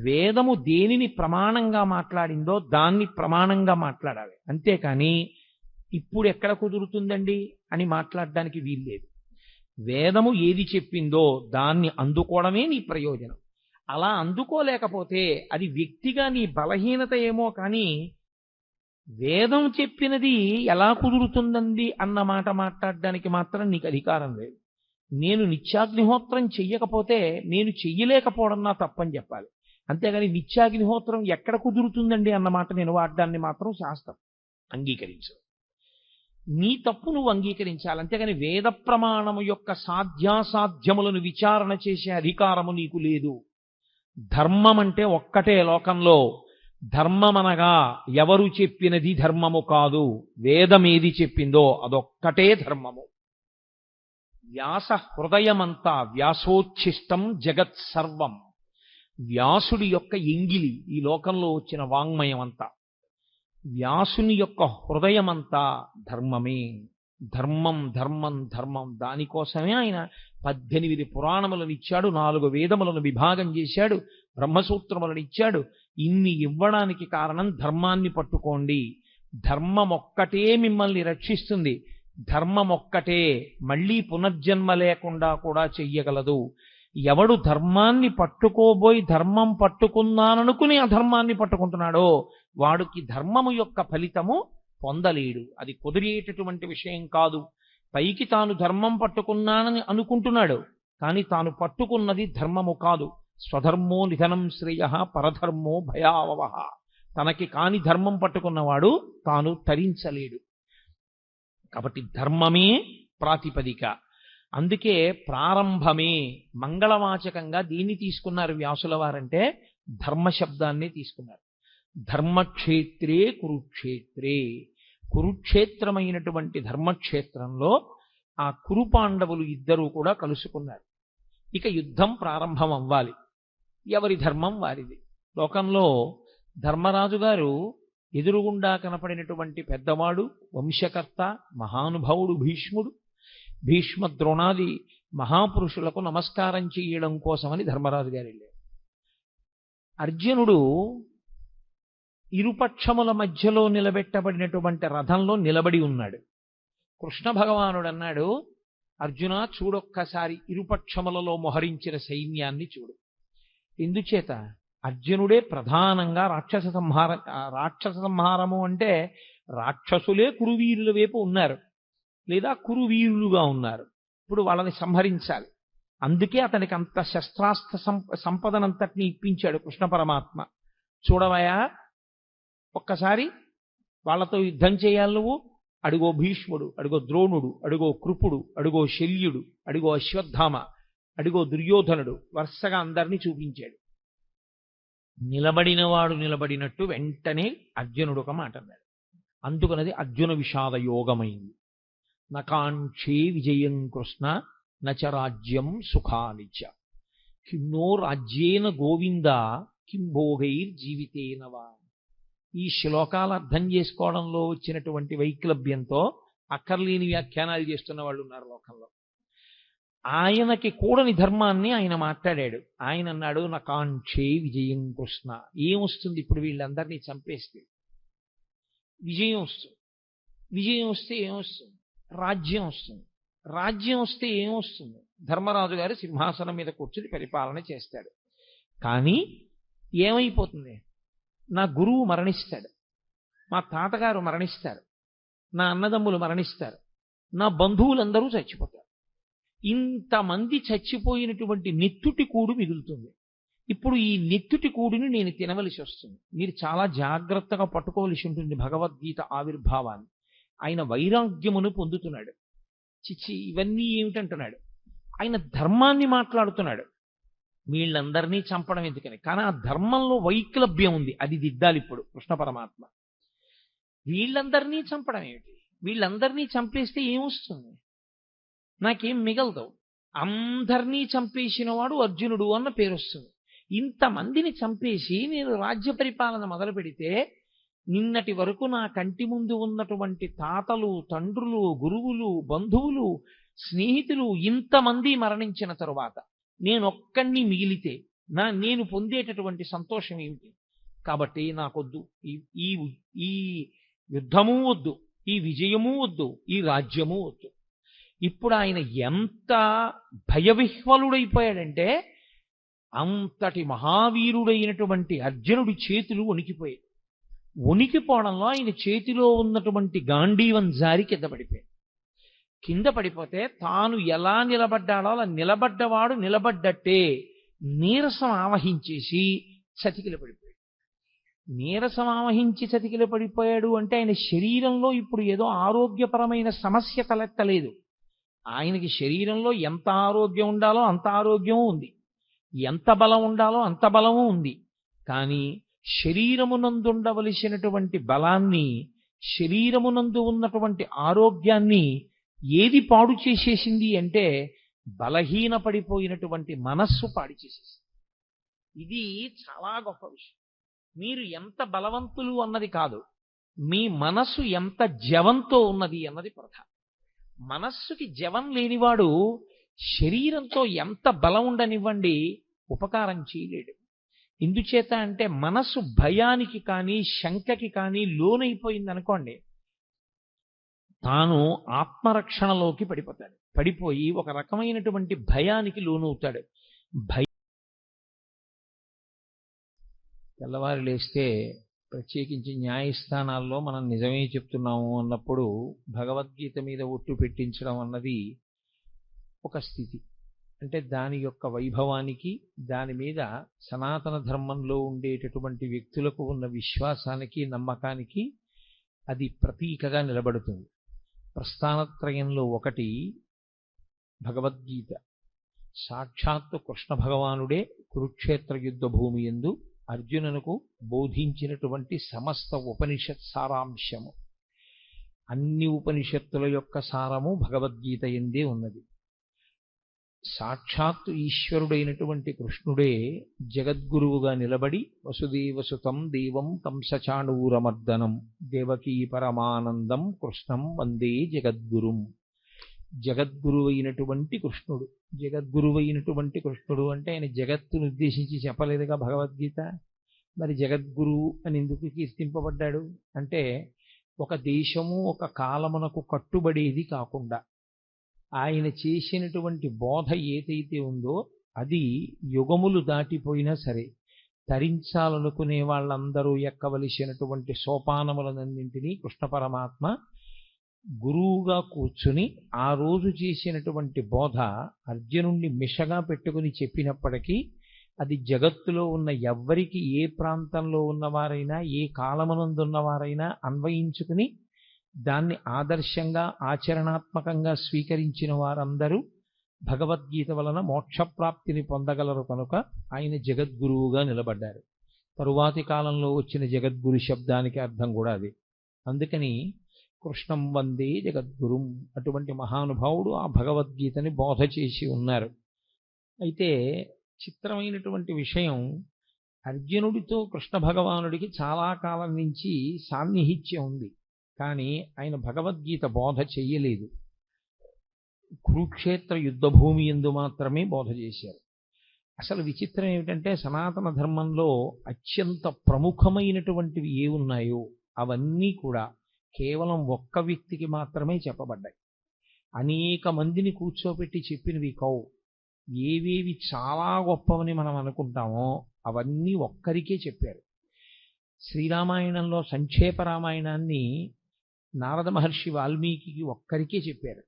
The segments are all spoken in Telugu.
వేదము దేనిని ప్రమాణంగా మాట్లాడిందో దాన్ని ప్రమాణంగా మాట్లాడాలి. అంతేకాని ఇప్పుడు ఎక్కడ కుదురుతుందండి అని మాట్లాడడానికి వీల్లేదు. వేదము ఏది చెప్పిందో దాన్ని అందుకోవడమే నీ ప్రయోజనం. అలా అందుకోలేకపోతే అది వ్యక్తిగా నీ బలహీనత ఏమో కానీ వేదం చెప్పినది ఎలా కుదురుతుందండి అన్న మాట మాట్లాడడానికి మాత్రం నీకు అధికారం లేదు. నేను నిత్యాగ్నిహోత్రం చెయ్యకపోతే నేను చెయ్యలేకపోవడం నా తప్పని చెప్పాలి. అంతేగాని నిత్యాగ్నిహోత్రం ఎక్కడ కుదురుతుందండి అన్న మాట నేను వాడడాన్ని మాత్రం శాస్త్రం అంగీకరించు. నీ తప్పు నువ్వు అంగీకరించాలి. అంతేగాని వేద ప్రమాణము యొక్క సాధ్యాసాధ్యములను విచారణ చేసే అధికారము నీకు లేదు. ధర్మం అంటే ఒక్కటే లోకంలో. ధర్మమనగా ఎవరు చెప్పినది ధర్మము కాదు, వేదమేది చెప్పిందో అదొక్కటే ధర్మము. వ్యాస హృదయమంతా వ్యాసోచ్ఛిష్టం జగత్ సర్వం. వ్యాసుడి యొక్క ఎంగిలి ఈ లోకంలో వచ్చిన వాంగ్మయం అంతా. వ్యాసుని యొక్క హృదయమంతా ధర్మమే. ధర్మం ధర్మం ధర్మం. దానికోసమే ఆయన 18 పురాణములను ఇచ్చాడు, 4 వేదములను విభాగం చేశాడు, బ్రహ్మసూత్రములను ఇచ్చాడు. ఇన్ని ఇవ్వడానికి కారణం ధర్మాన్ని పట్టుకోండి. ధర్మం ఒక్కటే మిమ్మల్ని రక్షిస్తుంది. ధర్మం ఒక్కటే మళ్ళీ పునర్జన్మ లేకుండా కూడా చెయ్యగలదు. ఎవడు ధర్మాన్ని పట్టుకోబోయి ధర్మం పట్టుకున్నాననుకుని అధర్మాన్ని పట్టుకుంటున్నాడో వాడికి ధర్మము యొక్క ఫలితము పొందలేడు. అది కుదిరేటటువంటి విషయం కాదు. పైకి తాను ధర్మం పట్టుకున్నానని అనుకుంటున్నాడు, కానీ తాను పట్టుకున్నది ధర్మము కాదు. స్వధర్మో నిధనం శ్రేయ పరధర్మో భయావహ. తనకి కాని ధర్మం పట్టుకున్నవాడు తాను తరించలేడు. కాబట్టి ధర్మమే ప్రాతిపదిక. అందుకే ప్రారంభమే మంగళవాచకంగా దీన్ని తీసుకున్నారు వ్యాసుల వారంటే ధర్మశబ్దాన్ని తీసుకున్నారు. ధర్మక్షేత్రే కురుక్షేత్రే. కురుక్షేత్రమైనటువంటి ధర్మక్షేత్రంలో ఆ కురుపాండవులు ఇద్దరూ కూడా కలుసుకున్నారు. ఇక యుద్ధం ప్రారంభం అవ్వాలి. ఎవరి ధర్మం వారిది. లోకంలో ధర్మరాజు గారు ఎదురుగుండా కనపడినటువంటి పెద్దవాడు, వంశకర్త, మహానుభావుడు భీష్ముడు. భీష్మ ద్రోణాది మహాపురుషులకు నమస్కారం చేయడం కోసమని ధర్మరాజు గారు వెళ్ళారు. అర్జునుడు ఇరుపక్షముల మధ్యలో నిలబెట్టబడినటువంటి రథంలో నిలబడి ఉన్నాడు. కృష్ణ భగవానుడు అన్నాడు, అర్జున చూడొక్కసారి ఇరుపక్షములలో మొహరించిన సైన్యాన్ని చూడు. ఎందుచేత అర్జునుడే ప్రధానంగా రాక్షస సంహారము అంటే రాక్షసులే కురువీరుల వైపు ఉన్నారు, లేదా కురువీరులుగా ఉన్నారు. ఇప్పుడు వాళ్ళని సంహరించాలి. అందుకే అతనికి అంత శస్త్రాస్త్ర సంపదనంతటిని ఇప్పించాడు కృష్ణ పరమాత్మ. చూడవయా, ఒక్కసారి వాళ్ళతో యుద్ధం చేయాలి నువ్వు. అడుగో భీష్ముడు, అడుగో ద్రోణుడు, అడుగో కృపుడు, అడుగో శల్యుడు, అడుగో అశ్వత్థామ, అడుగో దుర్యోధనుడు, వరుసగా అందరినీ చూపించాడు. నిలబడినవాడు నిలబడినట్టు వెంటనే అర్జునుడు ఒక మాట అన్నాడు. అందుకనది అర్జున విషాద యోగమైంది. నకాంక్షే విజయం కృష్ణ నచ రాజ్యం సుఖానిచ కిన్నో రాజ్యేన గోవింద కిం భోగైర్జీవితేనవా. ఈ శ్లోకాలు అర్థం చేసుకోవడంలో వచ్చినటువంటి వైక్లభ్యంతో అక్కర్లేని వ్యాఖ్యానాలు చేస్తున్న వాళ్ళు ఉన్నారు లోకంలో. ఆయనకి కూడని ధర్మాన్ని ఆయన మాట్లాడాడు. ఆయన అన్నాడు, నకాంక్షే విజయం కృష్ణ. ఏమొస్తుంది ఇప్పుడు వీళ్ళందరినీ చంపేస్తే? విజయం వస్తుంది. విజయం వస్తే ఏమొస్తుంది? రాజ్యం వస్తుంది. రాజ్యం వస్తే ఏమొస్తుంది? ధర్మరాజు గారు సింహాసనం మీద కూర్చుని పరిపాలన చేస్తాడు. కానీ ఏమైపోతుంది? నా గురువు మరణిస్తాడు, మా తాతగారు మరణిస్తారు, నా అన్నదమ్ములు మరణిస్తారు, నా బంధువులందరూ చచ్చిపోతారు. ఇంతమంది చచ్చిపోయినటువంటి నెత్తుటి కూడు మిగులుతుంది. ఇప్పుడు ఈ నెత్తుటి కూడుని నేను తినవలసి వస్తుంది. మీరు చాలా జాగ్రత్తగా పట్టుకోవలసి ఉంటుంది భగవద్గీత ఆవిర్భావాన్ని. ఆయన వైరాగ్యమును పొందుతున్నాడు. చిచ్చి ఇవన్నీ ఏమిటంటున్నాడు. ఆయన ధర్మాన్ని మాట్లాడుతున్నాడు. వీళ్ళందరినీ చంపడం ఎందుకని? కానీ ఆ ధర్మంలో వైక్లభ్యం ఉంది, అది దిద్దాలి ఇప్పుడు కృష్ణ పరమాత్మ. వీళ్ళందరినీ చంపడం ఏమిటి? వీళ్ళందరినీ చంపేస్తే ఏమొస్తుంది? నాకేం మిగలదు. అందరినీ చంపేసిన వాడు అర్జునుడు అన్న పేరు వస్తుంది. ఇంతమందిని చంపేసి నేను రాజ్య పరిపాలన మొదలు పెడితే నిన్నటి వరకు నా కంటి ముందు ఉన్నటువంటి తాతలు, తండ్రులు, గురువులు, బంధువులు, స్నేహితులు ఇంతమంది మరణించిన తరువాత నేనొక్కడిని మిగిలితే నేను పొందేటటువంటి సంతోషం ఏమిటి? కాబట్టి నాకొద్దు ఈ ఈ ఈ యుద్ధము వద్దు, ఈ విజయము వద్దు, ఈ రాజ్యము వద్దు. ఇప్పుడు ఆయన ఎంత భయవిహ్వలుడైపోయాడంటే అంతటి మహావీరుడైనటువంటి అర్జునుడి చేతులు వణికిపోయాయి. వణికిపోవడంలో ఆయన చేతిలో ఉన్నటువంటి గాంధీవం జారి కింద పడిపోయాడు. కింద పడిపోతే తాను ఎలా నిలబడ్డాడో అలా నిలబడ్డవాడు నిలబడ్డట్టే నీరసం ఆవహించేసి చతికిల పడిపోయాడు. నీరసం ఆవహించి చతికిల పడిపోయాడు అంటే ఆయన శరీరంలో ఇప్పుడు ఏదో ఆరోగ్యపరమైన సమస్య తలెత్తలేదు. ఆయనకి శరీరంలో ఎంత ఆరోగ్యం ఉండాలో అంత ఆరోగ్యము ఉంది, ఎంత బలం ఉండాలో అంత బలము ఉంది. కానీ శరీరమునందుండవలసినటువంటి బలాన్ని, శరీరమునందు ఉన్నటువంటి ఆరోగ్యాన్ని ఏది పాడు చేసేసింది అంటే బలహీనపడిపోయినటువంటి మనస్సు పాడు చేసేసింది. ఇది చాలా గొప్ప విషయం. మీరు ఎంత బలవంతులు అన్నది కాదు, మీ మనస్సు ఎంత జవంతో ఉన్నది అన్నది ప్రధానం. మనస్సుకి జవం లేనివాడు శరీరంతో ఎంత బలం ఉండనివ్వండి ఉపకారం చేయలేడు. ఎందుచేత అంటే మనస్సు భయానికి కానీ శంకకి కానీ లోనైపోయింది అనుకోండి, తాను ఆత్మరక్షణలోకి పడిపోతాడు. పడిపోయి ఒక రకమైనటువంటి భయానికి లోనవుతాడు. తెల్లవారు లేస్తే ప్రత్యేకించి న్యాయస్థానాల్లో మనం నిజమే చెప్తున్నాము అన్నప్పుడు భగవద్గీత మీద ఒట్టు పెట్టించడం అన్నది ఒక స్థితి. అంటే దాని యొక్క వైభవానికి, దాని మీద సనాతన ధర్మంలో ఉండేటటువంటి వ్యక్తులకు ఉన్న విశ్వాసానికి, నమ్మకానికి అది ప్రతీకగా నిలబడుతుంది. ప్రస్థానత్రయంలో ఒకటి భగవద్గీత. సాక్షాత్తు కృష్ణ భగవానుడే కురుక్షేత్ర యుద్ధ భూమి యందు అర్జునునకు బోధించినటువంటి సమస్త ఉపనిషత్ సారాంశము. అన్ని ఉపనిషత్తుల యొక్క సారము భగవద్గీత యందే ఉన్నది. సాక్షాత్తు ఈశ్వరుడైనటువంటి కృష్ణుడే జగద్గురువుగా నిలబడి వసుదేవసుతం దేవం కంసచాణూరమర్దనం దేవకీ పరమానందం కృష్ణం వందే జగద్గురుం. జగద్గురువైనటువంటి కృష్ణుడు. జగద్గురువైనటువంటి కృష్ణుడు అంటే ఆయన జగత్తును ఉద్దేశించి చెప్పలేదుగా భగవద్గీత. మరి జగద్గురు అని ఎందుకు కీర్తింపబడ్డాడు అంటే ఒక దేశము ఒక కాలమునకు కట్టుబడేది కాకుండా ఆయన చేసినటువంటి బోధ ఏదైతే ఉందో అది యుగములు దాటిపోయినా సరే తరించాలనుకునే వాళ్ళందరూ ఎక్కవలసినటువంటి సోపానములన్నింటినీ కృష్ణ పరమాత్మ గురువుగా కూర్చుని ఆ రోజు చేసినటువంటి బోధ అర్జునుణ్ణి మిషగా పెట్టుకుని చెప్పినప్పటికీ అది జగత్తులో ఉన్న ఎవ్వరికి, ఏ ప్రాంతంలో ఉన్నవారైనా, ఏ కాలమునందున్నవారైనా అన్వయించుకుని దాన్ని ఆదర్శంగా ఆచరణాత్మకంగా స్వీకరించిన వారందరూ భగవద్గీత వలన మోక్షప్రాప్తిని పొందగలరు కనుక ఆయన జగద్గురువుగా నిలబడ్డారు. తరువాతి కాలంలో వచ్చిన జగద్గురు శబ్దానికి అర్థం కూడా అది. అందుకని కృష్ణం వందే జగద్గురుం అటువంటి మహానుభావుడు ఆ భగవద్గీతని బోధ చేసి ఉన్నారు. అయితే చిత్రమైనటువంటి విషయం, అర్జునుడితో కృష్ణ భగవానుడికి చాలా కాలం నుంచి సాన్నిహిత్యం ఉంది. కానీ ఆయన భగవద్గీత బోధ చెయ్యలేదు. కురుక్షేత్ర యుద్ధభూమి యందు మాత్రమే బోధ చేశారు. అసలు విచిత్రం ఏమిటంటే సనాతన ధర్మంలో అత్యంత ప్రముఖమైనటువంటివి ఏ ఉన్నాయో అవన్నీ కూడా కేవలం ఒక్క వ్యక్తికి మాత్రమే చెప్పబడ్డాయి. అనేక మందిని కూర్చోబెట్టి చెప్పినవి కావు. ఏవేవి చాలా గొప్పవని మనం అనుకుంటామో అవన్నీ ఒక్కరికే చెప్పారు. శ్రీరామాయణంలో సంక్షేప రామాయణాన్ని నారద మహర్షి వాల్మీకి ఒక్కరికే చెప్పారు.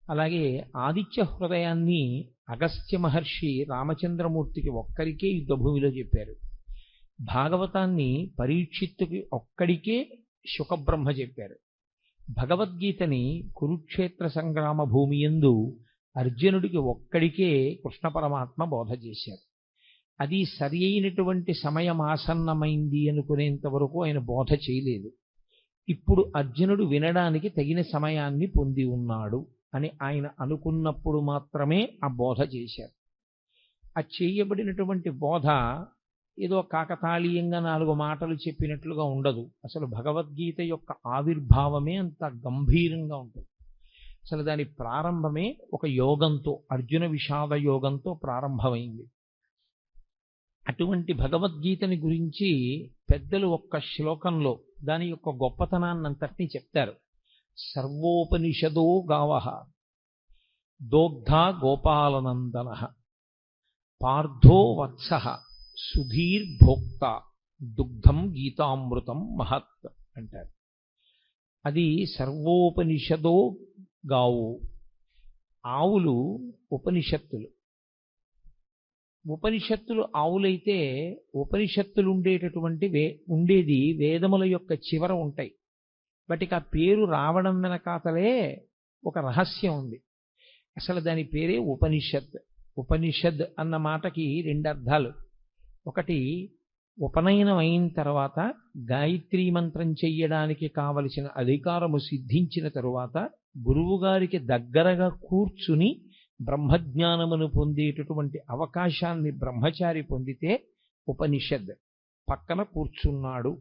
అలాగే ఆదిత్య హృదయాన్ని అగస్త్య మహర్షి రామచంద్రమూర్తికి ఒక్కరికే యుద్ధభూమిలో చెప్పారు. భాగవతాన్ని పరీక్షిత్తుకి ఒక్కడికే శుకబ్రహ్మ చెప్పారు. భగవద్గీతని కురుక్షేత్ర సంగ్రామ భూమి యందు అర్జునుడికి ఒక్కడికే కృష్ణ పరమాత్మ బోధ చేశారు. అది సరి అయినటువంటి సమయం ఆసన్నమైంది అనుకునేంత వరకు ఆయన బోధ చేయలేదు. ఇప్పుడు అర్జునుడు వినడానికి తగిన సమయాన్ని పొంది ఉన్నాడు అని ఆయన అనుకున్నప్పుడు మాత్రమే ఆ బోధ చేశారు. ఆ చేయబడినటువంటి బోధ ఏదో కాకతాళీయంగా 4 మాటలు చెప్పినట్లుగా ఉండదు. అసలు భగవద్గీత యొక్క ఆవిర్భావమే అంత గంభీరంగా ఉంటుంది. అసలు దాని ప్రారంభమే ఒక యోగంతో, అర్జున విషాద యోగంతో ప్రారంభమైంది. అటువంటి భగవద్గీతని గురించి పెద్దలు ఒక్క శ్లోకంలో దాని యొక్క గొప్పతనాన్నంతటినీ చెప్తారు. సర్వోపనిషదో గావః దోగ్ధా గోపాలనందన పార్థో వత్సః సుధీర్భోక్త దుగ్ధం గీతామృతం మహత్ అంటారు. అది సర్వోపనిషదో గావు. ఆవులు ఉపనిషత్తులు. ఉపనిషత్తులు ఆవులైతే ఉపనిషత్తులు ఉండేది వేదముల యొక్క చివర ఉంటాయి. వాటికి ఆ పేరు రావడం వెనకాతలే ఒక రహస్యం ఉంది. అసలు దాని పేరే ఉపనిషత్. ఉపనిషద్ అన్న మాటకి రెండు అర్థాలు. ఒకటి, ఉపనయనం అయిన తర్వాత గాయత్రీ మంత్రం చెయ్యడానికి కావలసిన అధికారము సిద్ధించిన తరువాత గురువుగారికి దగ్గరగా కూర్చుని బ్రహ్మజ్ఞానమును పొందేటటువంటి అవకాశాన్ని బ్రహ్మచారి పొందితే ఉపనిషద్. పక్కన కూర్చున్నాడు,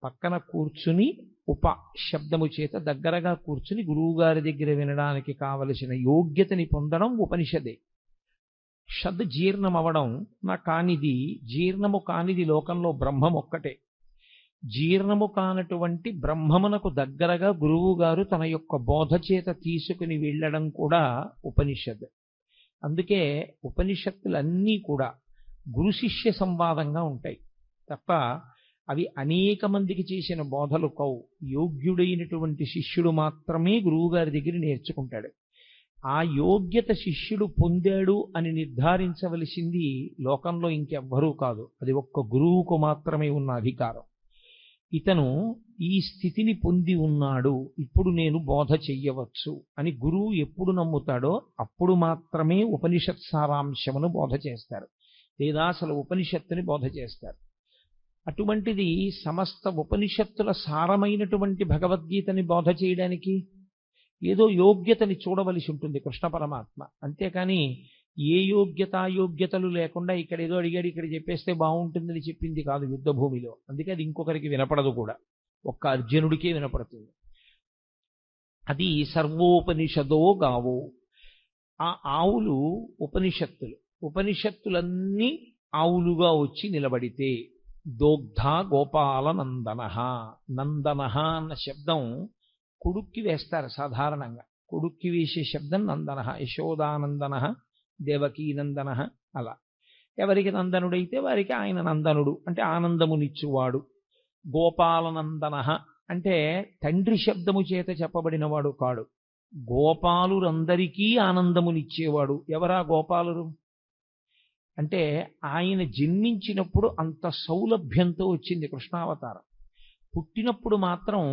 పక్కన కూర్చుని ఉప శబ్దము చేత దగ్గరగా కూర్చుని గురువుగారి దగ్గర వినడానికి కావలసిన యోగ్యతని పొందడం ఉపనిషదే. షద్ జీర్ణం అవడం జీర్ణము కానిది లోకంలో బ్రహ్మం ఒక్కటే. జీర్ణము కానటువంటి బ్రహ్మమునకు దగ్గరగా గురువుగారు తన యొక్క బోధ చేత తీసుకుని వెళ్ళడం కూడా ఉపనిషద్. అందుకే ఉపనిషత్తులన్నీ కూడా గురు శిష్య సంవాదంగా ఉంటాయి తప్ప అవి అనేక మందికి చేసిన బోధలు కావు. యోగ్యుడైనటువంటి శిష్యుడు మాత్రమే గురువుగారి దగ్గర నేర్చుకుంటాడు. ఆ యోగ్యత శిష్యుడు పొందాడు అని నిర్ధారించవలసింది లోకంలో ఇంకెవ్వరూ కాదు. అది ఒక్క గురువుకు మాత్రమే ఉన్న అధికారం. ఇతను ఈ స్థితిని పొంది ఉన్నాడు, ఇప్పుడు నేను బోధ చెయ్యవచ్చు అని గురువు ఎప్పుడు నమ్ముతాడో అప్పుడు మాత్రమే ఉపనిషత్ సారాంశమును బోధ చేస్తారు, లేదా అసలు ఉపనిషత్తుని బోధ చేస్తారు. అటువంటిది సమస్త ఉపనిషత్తుల సారమైనటువంటి భగవద్గీతని బోధ చేయడానికి ఏదో యోగ్యతని చూడవలసి ఉంటుంది కృష్ణ పరమాత్మ. అంతేకాని ఏ యోగ్యతలు లేకుండా ఇక్కడ ఏదో అడిగాడు ఇక్కడ చెప్పేస్తే బాగుంటుందని చెప్పింది కాదు యుద్ధ భూమిలో. అందుకే అది ఇంకొకరికి వినపడదు కూడా, ఒక్క అర్జునుడికే వినపడుతుంది. అది సర్వోపనిషదో గావో. ఆ ఆవులు ఉపనిషత్తులు. ఉపనిషత్తులన్నీ ఆవులుగా వచ్చి నిలబడితే దోగ్ధ గోపాల నందన. నందన అన్న శబ్దం కొడుక్కి వేస్తారు సాధారణంగా. కొడుక్కి వేసే శబ్దం నందన. యశోదానందన, దేవకీనందన, అలా. ఎవరికి నందనుడైతే వారికి ఆయన నందనుడు అంటే ఆనందమునిచ్చువాడు. గోపాలనందన అంటే తండ్రి శబ్దము చేత చెప్పబడినవాడు కాడు, గోపాలురందరికీ ఆనందమునిచ్చేవాడు. ఎవరా గోపాలురు అంటే ఆయన జన్మించినప్పుడు అంత సౌలభ్యంతో వచ్చింది కృష్ణావతారం. పుట్టినప్పుడు మాత్రం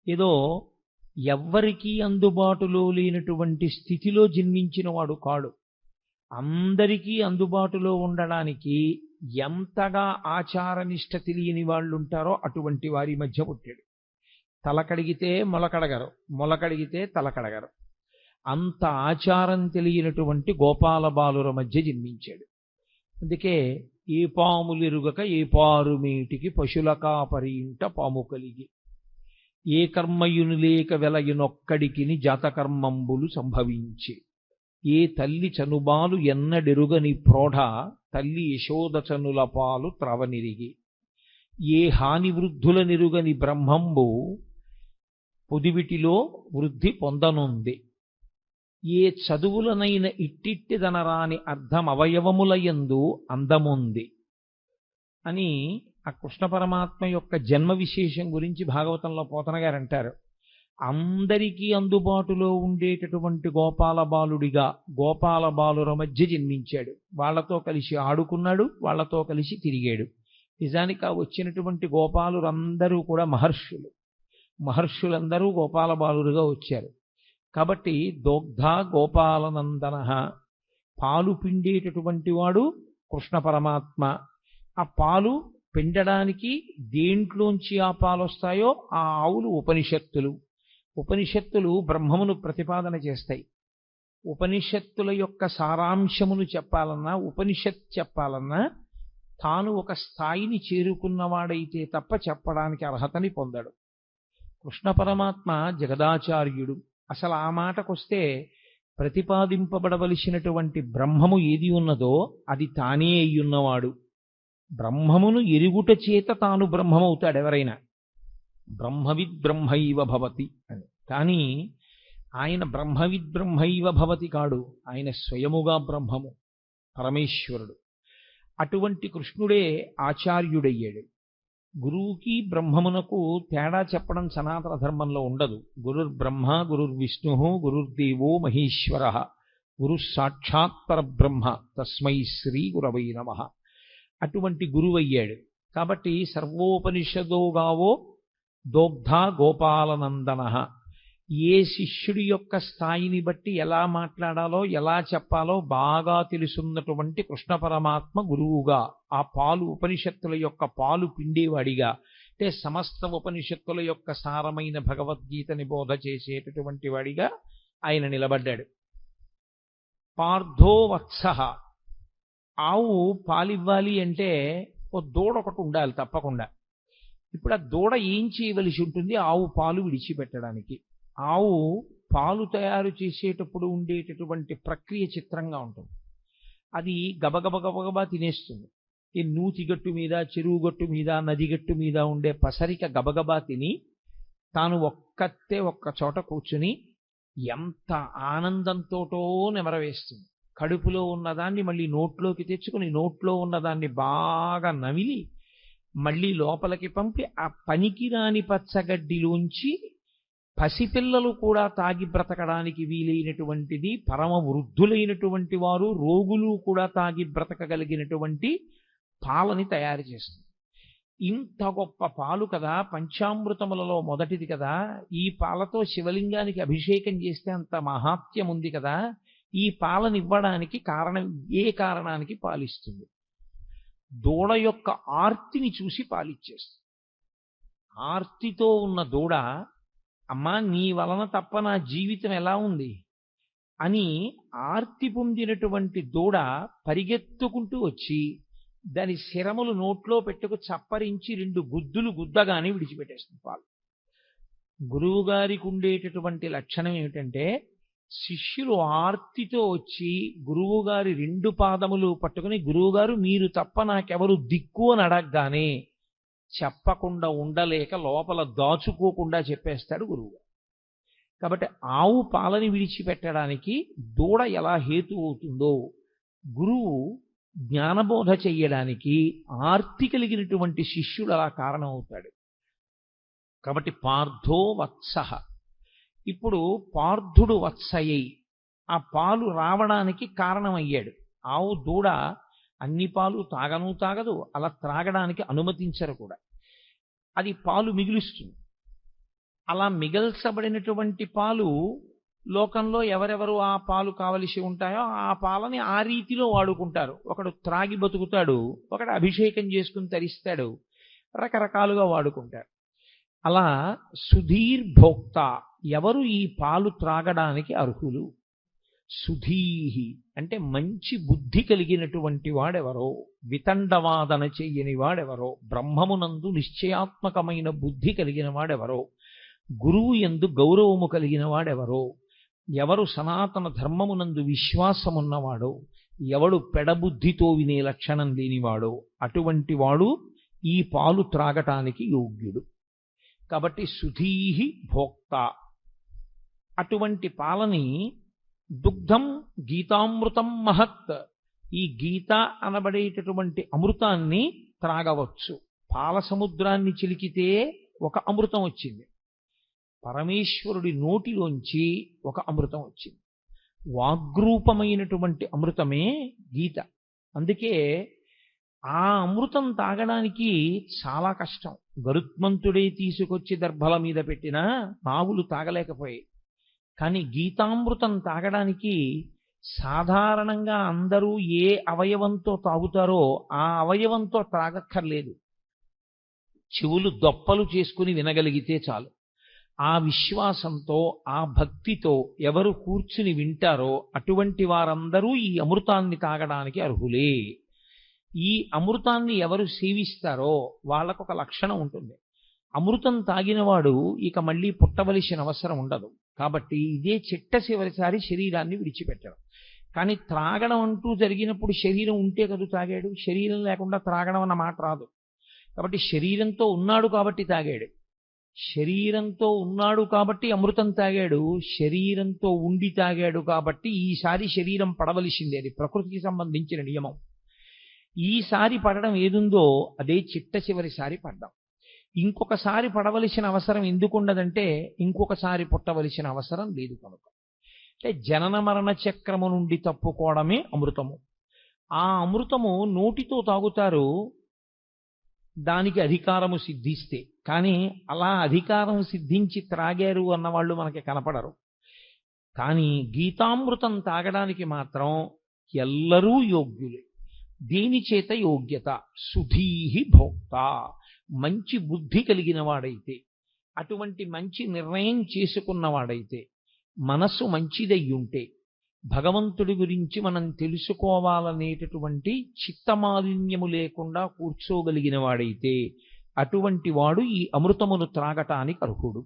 ఏదో ఎవ్వరికీ అందుబాటులో లేనటువంటి స్థితిలో జన్మించిన వాడు కాడు. అందరికీ అందుబాటులో ఉండడానికి ఎంతగా ఆచారనిష్ట తెలియని వాళ్ళు ఉంటారో అటువంటి వారి మధ్య పుట్టాడు. తలకడిగితే మొలకడగరు, మొలకడిగితే తలకడగరు. అంత ఆచారం తెలియనటువంటి గోపాల బాలుర మధ్య జన్మించాడు. అందుకే ఏ పాములిరుగక ఏ పారుమేటికి పశుల కాపరి ఇంట పాము కలిగి, ఏ కర్మయును లేక వెలయునొక్కడికిని జాతకర్మంబులు సంభవించి, ఏ తల్లి చనుబాలు ఎన్నడెరుగని ప్రోఢ తల్లి యశోదచనుల పాలు త్రవనిరిగి, ఏ హాని వృద్ధుల నిరుగని బ్రహ్మంబు పొదివిటిలో వృద్ధి పొందనుంది, ఏ చదువులనైన ఇట్టిట్టిదనరాని అర్థం అవయవములయందు అందముంది అని ఆ కృష్ణ పరమాత్మ యొక్క జన్మ విశేషం గురించి భాగవతంలో పోతన గారు అంటారు. అందరికీ అందుబాటులో ఉండేటటువంటి గోపాల బాలుడిగా గోపాల బాలుర మధ్య జన్మించాడు. వాళ్లతో కలిసి ఆడుకున్నాడు, వాళ్లతో కలిసి తిరిగాడు. నిజానికి ఆ వచ్చినటువంటి గోపాలురందరూ కూడా మహర్షులందరూ గోపాల బాలురుగా వచ్చారు. కాబట్టి దోగ్ధ గోపాలనందన, పాలు పిండేటటువంటి వాడు కృష్ణ పరమాత్మ. ఆ పాలు పిండడానికి దేంట్లోంచి ఆ పాలు వస్తాయో ఆ ఆవులు ఉపనిషత్తులు. ఉపనిషత్తులు బ్రహ్మమును ప్రతిపాదన చేస్తాయి. ఉపనిషత్తుల యొక్క సారాంశమును చెప్పాలన్నా, ఉపనిషత్ చెప్పాలన్నా తాను ఒక స్థాయిని చేరుకున్నవాడైతే తప్ప చెప్పడానికి అర్హతని పొందడు. కృష్ణ పరమాత్మ జగదాచార్యుడు. అసలు ఆ మాటకొస్తే ప్రతిపాదింపబడవలసినటువంటి బ్రహ్మము ఏది ఉన్నదో అది తానే అయ్యున్నవాడు. బ్రహ్మమును ఎరుగుట చేత తాను బ్రహ్మమవుతాడు ఎవరైనా. బ్రహ్మవిద్ బ్రహ్మైవ భవతి అని. కానీ ఆయన బ్రహ్మవిద్ బ్రహ్మైవ భవతి కాడు, ఆయన స్వయముగా బ్రహ్మము, పరమేశ్వరుడు. అటువంటి కృష్ణుడే ఆచార్యుడయ్యాడు. గురువుకి బ్రహ్మమునకు తేడా చెప్పడం సనాతన ధర్మంలో ఉండదు. గురుర్బ్రహ్మ గురుర్విష్ణు గురుర్దేవో మహేశ్వర గురు సాక్షాత్ పరబ్రహ్మ తస్మై శ్రీ గురవై నమః. అటువంటి గురువయ్యాడు. కాబట్టి సర్వోపనిషదో గావో దోగ్ధ గోపాలనందన. ఏ శిష్యుడి యొక్క స్థాయిని బట్టి ఎలా మాట్లాడాలో ఎలా చెప్పాలో బాగా తెలుసున్నటువంటి కృష్ణ పరమాత్మ గురువుగా, ఆ పాలు ఉపనిషత్తుల యొక్క పాలు పిండేవాడిగా, అంటే సమస్త ఉపనిషత్తుల యొక్క సారమైన భగవద్గీతని బోధ చేసేటటువంటి వాడిగా ఆయన నిలబడ్డాడు. పార్థో వత్సః. ఆవు పాలివ్వాలి అంటే ఓ దూడ ఒకటి ఉండాలి తప్పకుండా. ఇప్పుడు ఆ దూడ ఏం చేయవలసి ఉంటుంది? ఆవు పాలు విడిచిపెట్టడానికి. ఆవు పాలు తయారు చేసేటప్పుడు ఉండేటటువంటి ప్రక్రియ చిత్రంగా ఉంటుంది. అది గబగబా తినేస్తుంది. ఈ నూతిగట్టు మీద, చెరువు గట్టు మీద, నదిగట్టు మీద ఉండే పసరిక గబగబా తిని తాను ఒక్క చోట కూర్చుని ఎంత ఆనందంతోటో నెమరవేస్తుంది. కడుపులో ఉన్నదాన్ని మళ్ళీ నోట్లోకి తెచ్చుకుని నోట్లో ఉన్నదాన్ని బాగా నమిలి మళ్ళీ లోపలికి పంపి ఆ పనికిరాని పచ్చగడ్డిలోంచి పసిపిల్లలు కూడా తాగి బ్రతకడానికి వీలైనటువంటిది, పరమ వృద్ధులైనటువంటి వారు, రోగులు కూడా తాగి బ్రతకగలిగినటువంటి పాలని తయారు చేస్తుంది. ఇంత గొప్ప పాలు కదా, పంచామృతములలో మొదటిది కదా. ఈ పాలతో శివలింగానికి అభిషేకం చేస్తే అంత మహాత్యం ఉంది కదా. ఈ పాలనివ్వడానికి కారణం, ఏ కారణానికి పాలిస్తుంది? దూడ యొక్క ఆర్తిని చూసి పాలిచ్చేస్తుంది. ఆర్తితో ఉన్న దూడ, అమ్మా నీ వలన తప్ప నా జీవితం ఎలా ఉంది అని ఆర్తి పొందినటువంటి దూడ పరిగెత్తుకుంటూ వచ్చి దాని శిరములు నోట్లో పెట్టుకు చప్పరించి 2 గుద్దులు గుద్దగానే విడిచిపెట్టేస్తుంది పాలు. గురువుగారికి ఉండేటటువంటి లక్షణం ఏమిటంటే, శిష్యులు ఆర్తితో వచ్చి గురువుగారి 2 పాదములు పట్టుకుని, గురువుగారు మీరు తప్ప నాకెవరు దిక్కు అని అడగగానే చెప్పకుండా ఉండలేక లోపల దాచుకోకుండా చెప్పేస్తాడు గురువు. కాబట్టి ఆవు పాలని విడిచిపెట్టడానికి దూడ ఎలా హేతు అవుతుందో, గురువు జ్ఞానబోధ చెయ్యడానికి ఆర్తి కలిగినటువంటి శిష్యుడు అలా కారణం అవుతాడు. కాబట్టి పార్థో వత్సః. ఇప్పుడు పార్థుడు వత్సయ్యి ఆ పాలు రావడానికి కారణమయ్యాడు. ఆవు దూడ అన్ని పాలు తాగదు, అలా త్రాగడానికి అనుమతించరు కూడా. అది పాలు మిగులుస్తుంది. అలా మిగల్చబడినటువంటి పాలు లోకంలో ఎవరెవరు ఆ పాలు కావలసి ఉంటాయో ఆ పాలని ఆ రీతిలో వాడుకుంటారు. ఒకడు త్రాగి బతుకుతాడు, ఒకడు అభిషేకం చేసుకుని తరిస్తాడు, రకరకాలుగా వాడుకుంటారు. అలా సుధీర్భోక్త, ఎవరు ఈ పాలు త్రాగడానికి అర్హులు? సుధీహి అంటే మంచి బుద్ధి కలిగినటువంటి వాడెవరో, వితండవాదన చెయ్యని వాడెవరో, బ్రహ్మమునందు నిశ్చయాత్మకమైన బుద్ధి కలిగిన వాడెవరో, గురువు యందు గౌరవము కలిగిన వాడెవరో, ఎవరు సనాతన ధర్మమునందు విశ్వాసమున్నవాడో, ఎవడు పెడబుద్ధితో వినే లక్షణం లేనివాడో అటువంటి వాడు ఈ పాలు త్రాగటానికి యోగ్యుడు. కాబట్టి సుధీహి భోక్త. అటువంటి పాలని దుగ్ధం గీతామృతం మహత్, ఈ గీత అనబడేటటువంటి అమృతాన్ని త్రాగవచ్చు. పాల సముద్రాన్ని చిలికితే ఒక అమృతం వచ్చింది, పరమేశ్వరుడి నోటిలోంచి ఒక అమృతం వచ్చింది. వాగ్రూపమైనటువంటి అమృతమే గీత. అందుకే ఆ అమృతం తాగడానికి చాలా కష్టం. గరుత్మంతుడే తీసుకొచ్చి దర్భల మీద పెట్టినా నాగులు తాగలేకపోయాయి. కానీ గీతామృతం తాగడానికి సాధారణంగా అందరూ ఏ అవయవంతో తాగుతారో ఆ అవయవంతో తాగక్కర్లేదు. చెవులు దొప్పలు చేసుకుని వినగలిగితే చాలు. ఆ విశ్వాసంతో, ఆ భక్తితో ఎవరు కూర్చుని వింటారో అటువంటి వారందరూ ఈ అమృతాన్ని తాగడానికి అర్హులే. ఈ అమృతాన్ని ఎవరు సేవిస్తారో వాళ్ళకు ఒక లక్షణం ఉంటుంది. అమృతం తాగినవాడు ఇక మళ్ళీ పుట్టవలసిన అవసరం ఉండదు. కాబట్టి ఇదే చిట్ట చివరిసారి శరీరాన్ని విడిచిపెట్టడం. కానీ త్రాగడం అంటూ జరిగినప్పుడు శరీరం ఉంటే కదా తాగాడు, శరీరం లేకుండా త్రాగడం అన్న మాట రాదు. కాబట్టి శరీరంతో ఉన్నాడు కాబట్టి తాగాడు, శరీరంతో ఉన్నాడు కాబట్టి అమృతం తాగాడు, శరీరంతో ఉండి తాగాడు కాబట్టి ఈసారి శరీరం పడవలసిందే. అది ప్రకృతికి సంబంధించిన నియమం. ఈసారి పడడం ఏదుందో అదే చిట్ట చివరిసారి పడ్డాం. ఇంకొకసారి పడవలసిన అవసరం ఎందుకుండదంటే ఇంకొకసారి పుట్టవలసిన అవసరం లేదు కనుక. అంటే జనన మరణ చక్రము నుండి తప్పుకోవడమే అమృతము. ఆ అమృతము నోటితో తాగుతారు, దానికి అధికారము సిద్ధిస్తే. కానీ అలా అధికారం సిద్ధించి త్రాగారు అన్నవాళ్ళు మనకి కనపడరు. కానీ గీతామృతం తాగడానికి మాత్రం ఎల్లరూ యోగ్యులే. దేని చేత యోగ్యత? సుధీహి భోక్త, మంచి బుద్ధి కలిగిన వాడైతే, అటువంటి మంచి నిర్ణయం చేసుకున్నవాడైతే, మనస్సు మంచిదయ్యుంటే, భగవంతుడి గురించి మనం తెలుసుకోవాలనేటటువంటి చిత్తమాలిన్యము లేకుండా కూర్చోగలిగిన వాడైతే అటువంటి వాడు ఈ అమృతమును త్రాగటానికి అర్హుడు.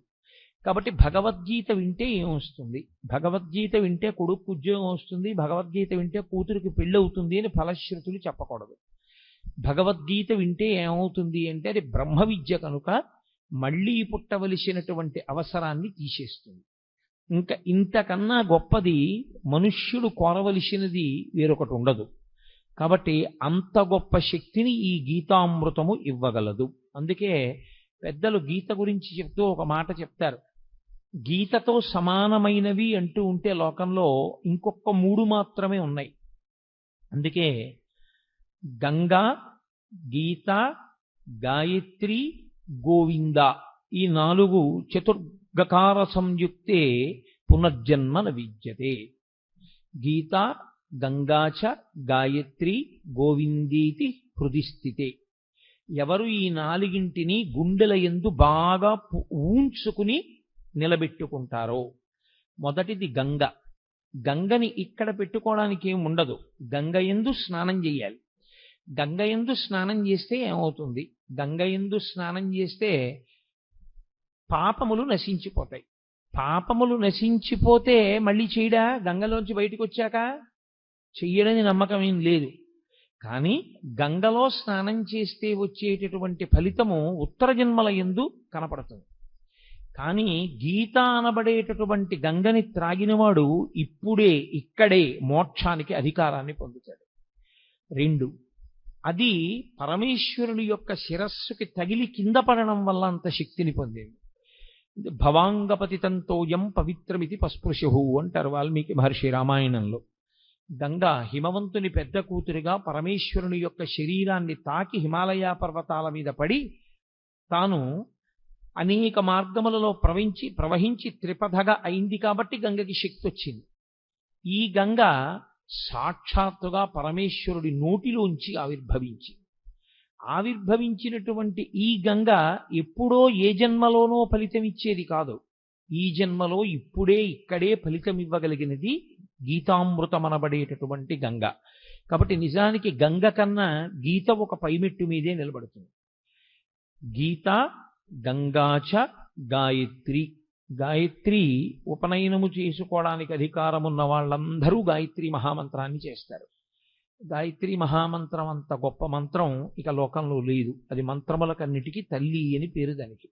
కాబట్టి భగవద్గీత వింటే ఏమొస్తుంది? భగవద్గీత వింటే కొడుకు ఉద్యోగం వస్తుంది, భగవద్గీత వింటే కూతురికి పెళ్ళి అవుతుంది అని ఫలశ్రుతులు చెప్పకూడదు. భగవద్గీత వింటే ఏమవుతుంది అంటే అది బ్రహ్మ విద్య కనుక మళ్ళీ పుట్టవలసినటువంటి అవసరాన్ని తీసేస్తుంది. ఇంకా ఇంతకన్నా గొప్పది మనుష్యుడు కోరవలసినది వేరొకటి ఉండదు. కాబట్టి అంత గొప్ప శక్తిని ఈ గీతామృతము ఇవ్వగలదు. అందుకే పెద్దలు గీత గురించి చెప్తూ ఒక మాట చెప్తారు. గీతతో సమానమైనవి అంటూ ఉంటే లోకంలో ఇంకొక 3 మాత్రమే ఉన్నాయి. అందుకే గంగా, గీత, గాయత్రి, గోవింద ఈ 4 చతుర్గకార సంయుక్తే పునర్జన్మ న విద్యతే. గీత, గంగాచ, గాయత్రి, గోవిందీతి హృది స్థితే. ఎవరు ఈ 4ంటిని గుండెల యందు బాగా ఊంచుకుని నిలబెట్టుకుంటారో, మొదటిది గంగ. గంగని ఇక్కడ పెట్టుకోవడానికి ఏం ఉండదు, గంగ యందు స్నానం చేయాలి. గంగ యందు స్నానం చేస్తే ఏమవుతుంది? గంగ యందు స్నానం చేస్తే పాపములు నశించిపోతాయి. పాపములు నశించిపోతే మళ్ళీ చేయడా? గంగలోంచి బయటకు వచ్చాక చెయ్యడని నమ్మకం ఏం లేదు. కానీ గంగలో స్నానం చేస్తే వచ్చేటటువంటి ఫలితము ఉత్తర జన్మల యందు కనపడుతుంది. కానీ గీత అనబడేటటువంటి గంగని త్రాగినవాడు ఇప్పుడే ఇక్కడే మోక్షానికి అధికారాన్ని పొందుతాడు. 2, అది పరమేశ్వరుని యొక్క శిరస్సుకి తగిలి కింద పడడం వల్ల అంత శక్తిని పొందింది. భవాంగపతితంతోయం పవిత్రమితి పస్పృశు అంటారు వాల్మీకి మహర్షి రామాయణంలో. గంగ హిమవంతుని పెద్ద కూతురిగా పరమేశ్వరుని యొక్క శరీరాన్ని తాకి హిమాలయ పర్వతాల మీద పడి తాను అనేక మార్గములలో ప్రవహించి త్రిపథగా అయింది కాబట్టి గంగకి శక్తి వచ్చింది. ఈ గంగ సాక్షాత్తుగా పరమేశ్వరుడి నోటిలోంచి ఆవిర్భవించినటువంటి ఈ గంగ ఎప్పుడో ఏ జన్మలోనో ఫలితమిచ్చేది కాదు. ఈ జన్మలో ఇప్పుడే ఇక్కడే ఫలితం ఇవ్వగలిగినది గీతామృతమనబడేటటువంటి గంగ. కాబట్టి నిజానికి గంగ కన్నా గీత ఒక పైమెట్టు మీదే నిలబడుతుంది. గీత, గంగాచ, గాయత్రి. గాయత్రి ఉపనయనము చేసుకోవడానికి అధికారమున్న వాళ్ళందరూ గాయత్రి మహామంత్రాన్ని చేస్తారు. గాయత్రి మహామంత్రం అంత గొప్ప మంత్రం ఇక లోకంలో లేదు. అది మంత్రములకన్నిటికీ తల్లి అని పేరు దానికి.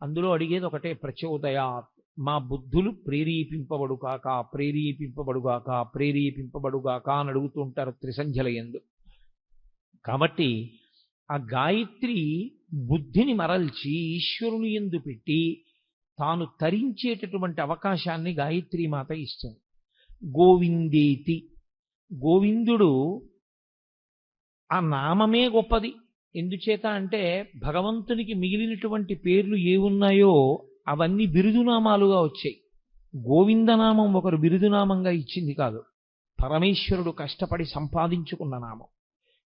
అందులో అడిగేది ఒకటే, ప్రచోదయాత్, మా బుద్ధులు ప్రేరేపింపబడుగాక ప్రేరేపింపబడుగాక ప్రేరేపింపబడుగాక అని అడుగుతూ ఉంటారు త్రిసంధ్యల యందు. కాబట్టి ఆ గాయత్రి బుద్ధిని మరల్చి ఈశ్వరుని యందు పెట్టి తాను తరించేటటువంటి అవకాశాన్ని గాయత్రి మాత ఇస్తుంది. గోవిందేతి, గోవిందుడు ఆ నామమే గొప్పది. ఎందుచేత అంటే భగవంతునికి మిగిలినటువంటి పేర్లు ఏమున్నాయో అవన్నీ బిరుదునామాలుగా వచ్చాయి. గోవిందనామం ఒకరు బిరుదునామంగా ఇచ్చింది కాదు, పరమేశ్వరుడు కష్టపడి సంపాదించుకున్న నామం.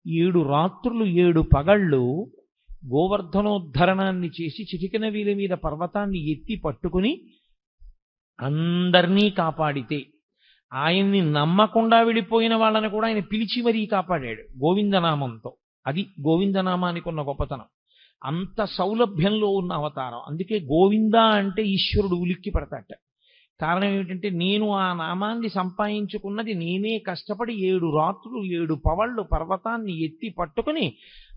7 రాత్రులు 7 పగళ్ళు గోవర్ధనోద్ధరణాన్ని చేసి చిటికెన వీల మీద పర్వతాన్ని ఎత్తి పట్టుకుని అందరినీ కాపాడితే, ఆయన్ని నమ్మకుండా వెళ్ళిపోయిన వాళ్ళని కూడా ఆయన పిలిచి మరీ కాపాడాడు గోవిందనామంతో. అది గోవిందనామానికి ఉన్న గొప్పతనం. అంత సౌలభ్యంలో ఉన్న అవతారం. అందుకే గోవింద అంటే ఈశ్వరుడు ఉలిక్కి పడతాట. కారణం ఏమిటంటే నేను ఆ నామాన్ని సంపాదించుకున్నది నేనే కష్టపడి 7 రాత్రులు 7 పవళ్ళు పర్వతాన్ని ఎత్తి పట్టుకుని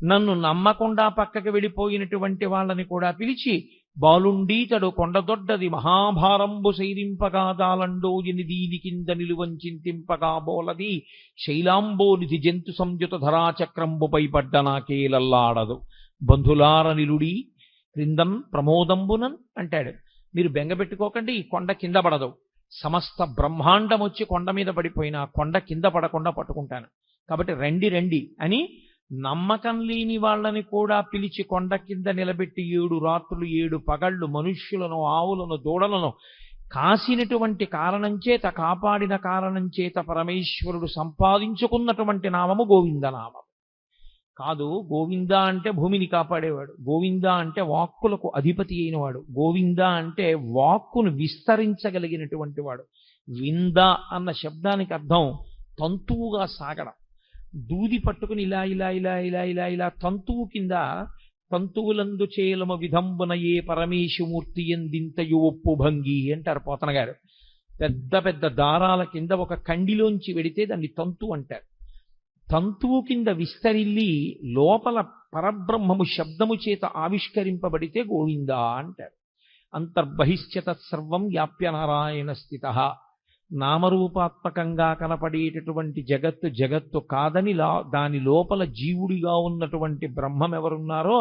నన్ను నమ్మకుండా పక్కకి వెళ్ళిపోయినటువంటి వాళ్ళని కూడా పిలిచి బాలుండీతడు కొండదొడ్డది మహాభారంబు సైరింపగా దాలండోయిని దీని కింద నిలువంచింతింపగా బోలది శైలాంబోనిధి జంతు సంయుత ధరాచక్రంబుపై పడ్డ నాకేలల్లాడదు బంధులార నిలుడి క్రిందం ప్రమోదంబునన్ అంటాడు. మీరు బెంగపెట్టుకోకండి, ఈ కొండ కింద పడదు. సమస్త బ్రహ్మాండం వచ్చి కొండ మీద పడిపోయినా కొండ కింద పడకుండా పట్టుకుంటాను. కాబట్టి రండి రండి అని నమ్మకం లేని వాళ్ళని కూడా పిలిచి కొండ కింద నిలబెట్టి 7 రాత్రులు 7 పగళ్ళు మనుష్యులను ఆవులను దూడలను కాసినటువంటి కారణం చేత కాపాడిన కారణం చేత పరమేశ్వరుడు సంపాదించుకున్నటువంటి నామము గోవిందనామం కాదు. గోవింద అంటే భూమిని కాపాడేవాడు, గోవింద అంటే వాక్కులకు అధిపతి అయినవాడు, గోవింద అంటే వాక్కును విస్తరించగలిగినటువంటి వాడు. వింద అన్న శబ్దానికి అర్థం తంతువుగా సాగడం. దూది పట్టుకుని ఇలా ఇలా ఇలా ఇలా ఇలా ఇలా తంతువు కింద తంతువులందు చేలమ విధంబున ఏ పరమేశమూర్తి ఎందింతయు ఒప్పు భంగి అంటారు పోతన గారు. పెద్ద పెద్ద దారాల కింద ఒక కండిలోంచి వెడితే దాన్ని తంతు అంటారు. తంతువు కింద విస్తరిల్లి లోపల పరబ్రహ్మము శబ్దము చేత ఆవిష్కరింపబడితే గోవింద అంటారు. అంతర్బహిశ్చ తత్సర్వం వ్యాప్య నారాయణ స్థిత. నామరూపాత్మకంగా కనపడేటటువంటి జగత్తు కాదని దాని లోపల జీవుడిగా ఉన్నటువంటి బ్రహ్మం ఎవరున్నారో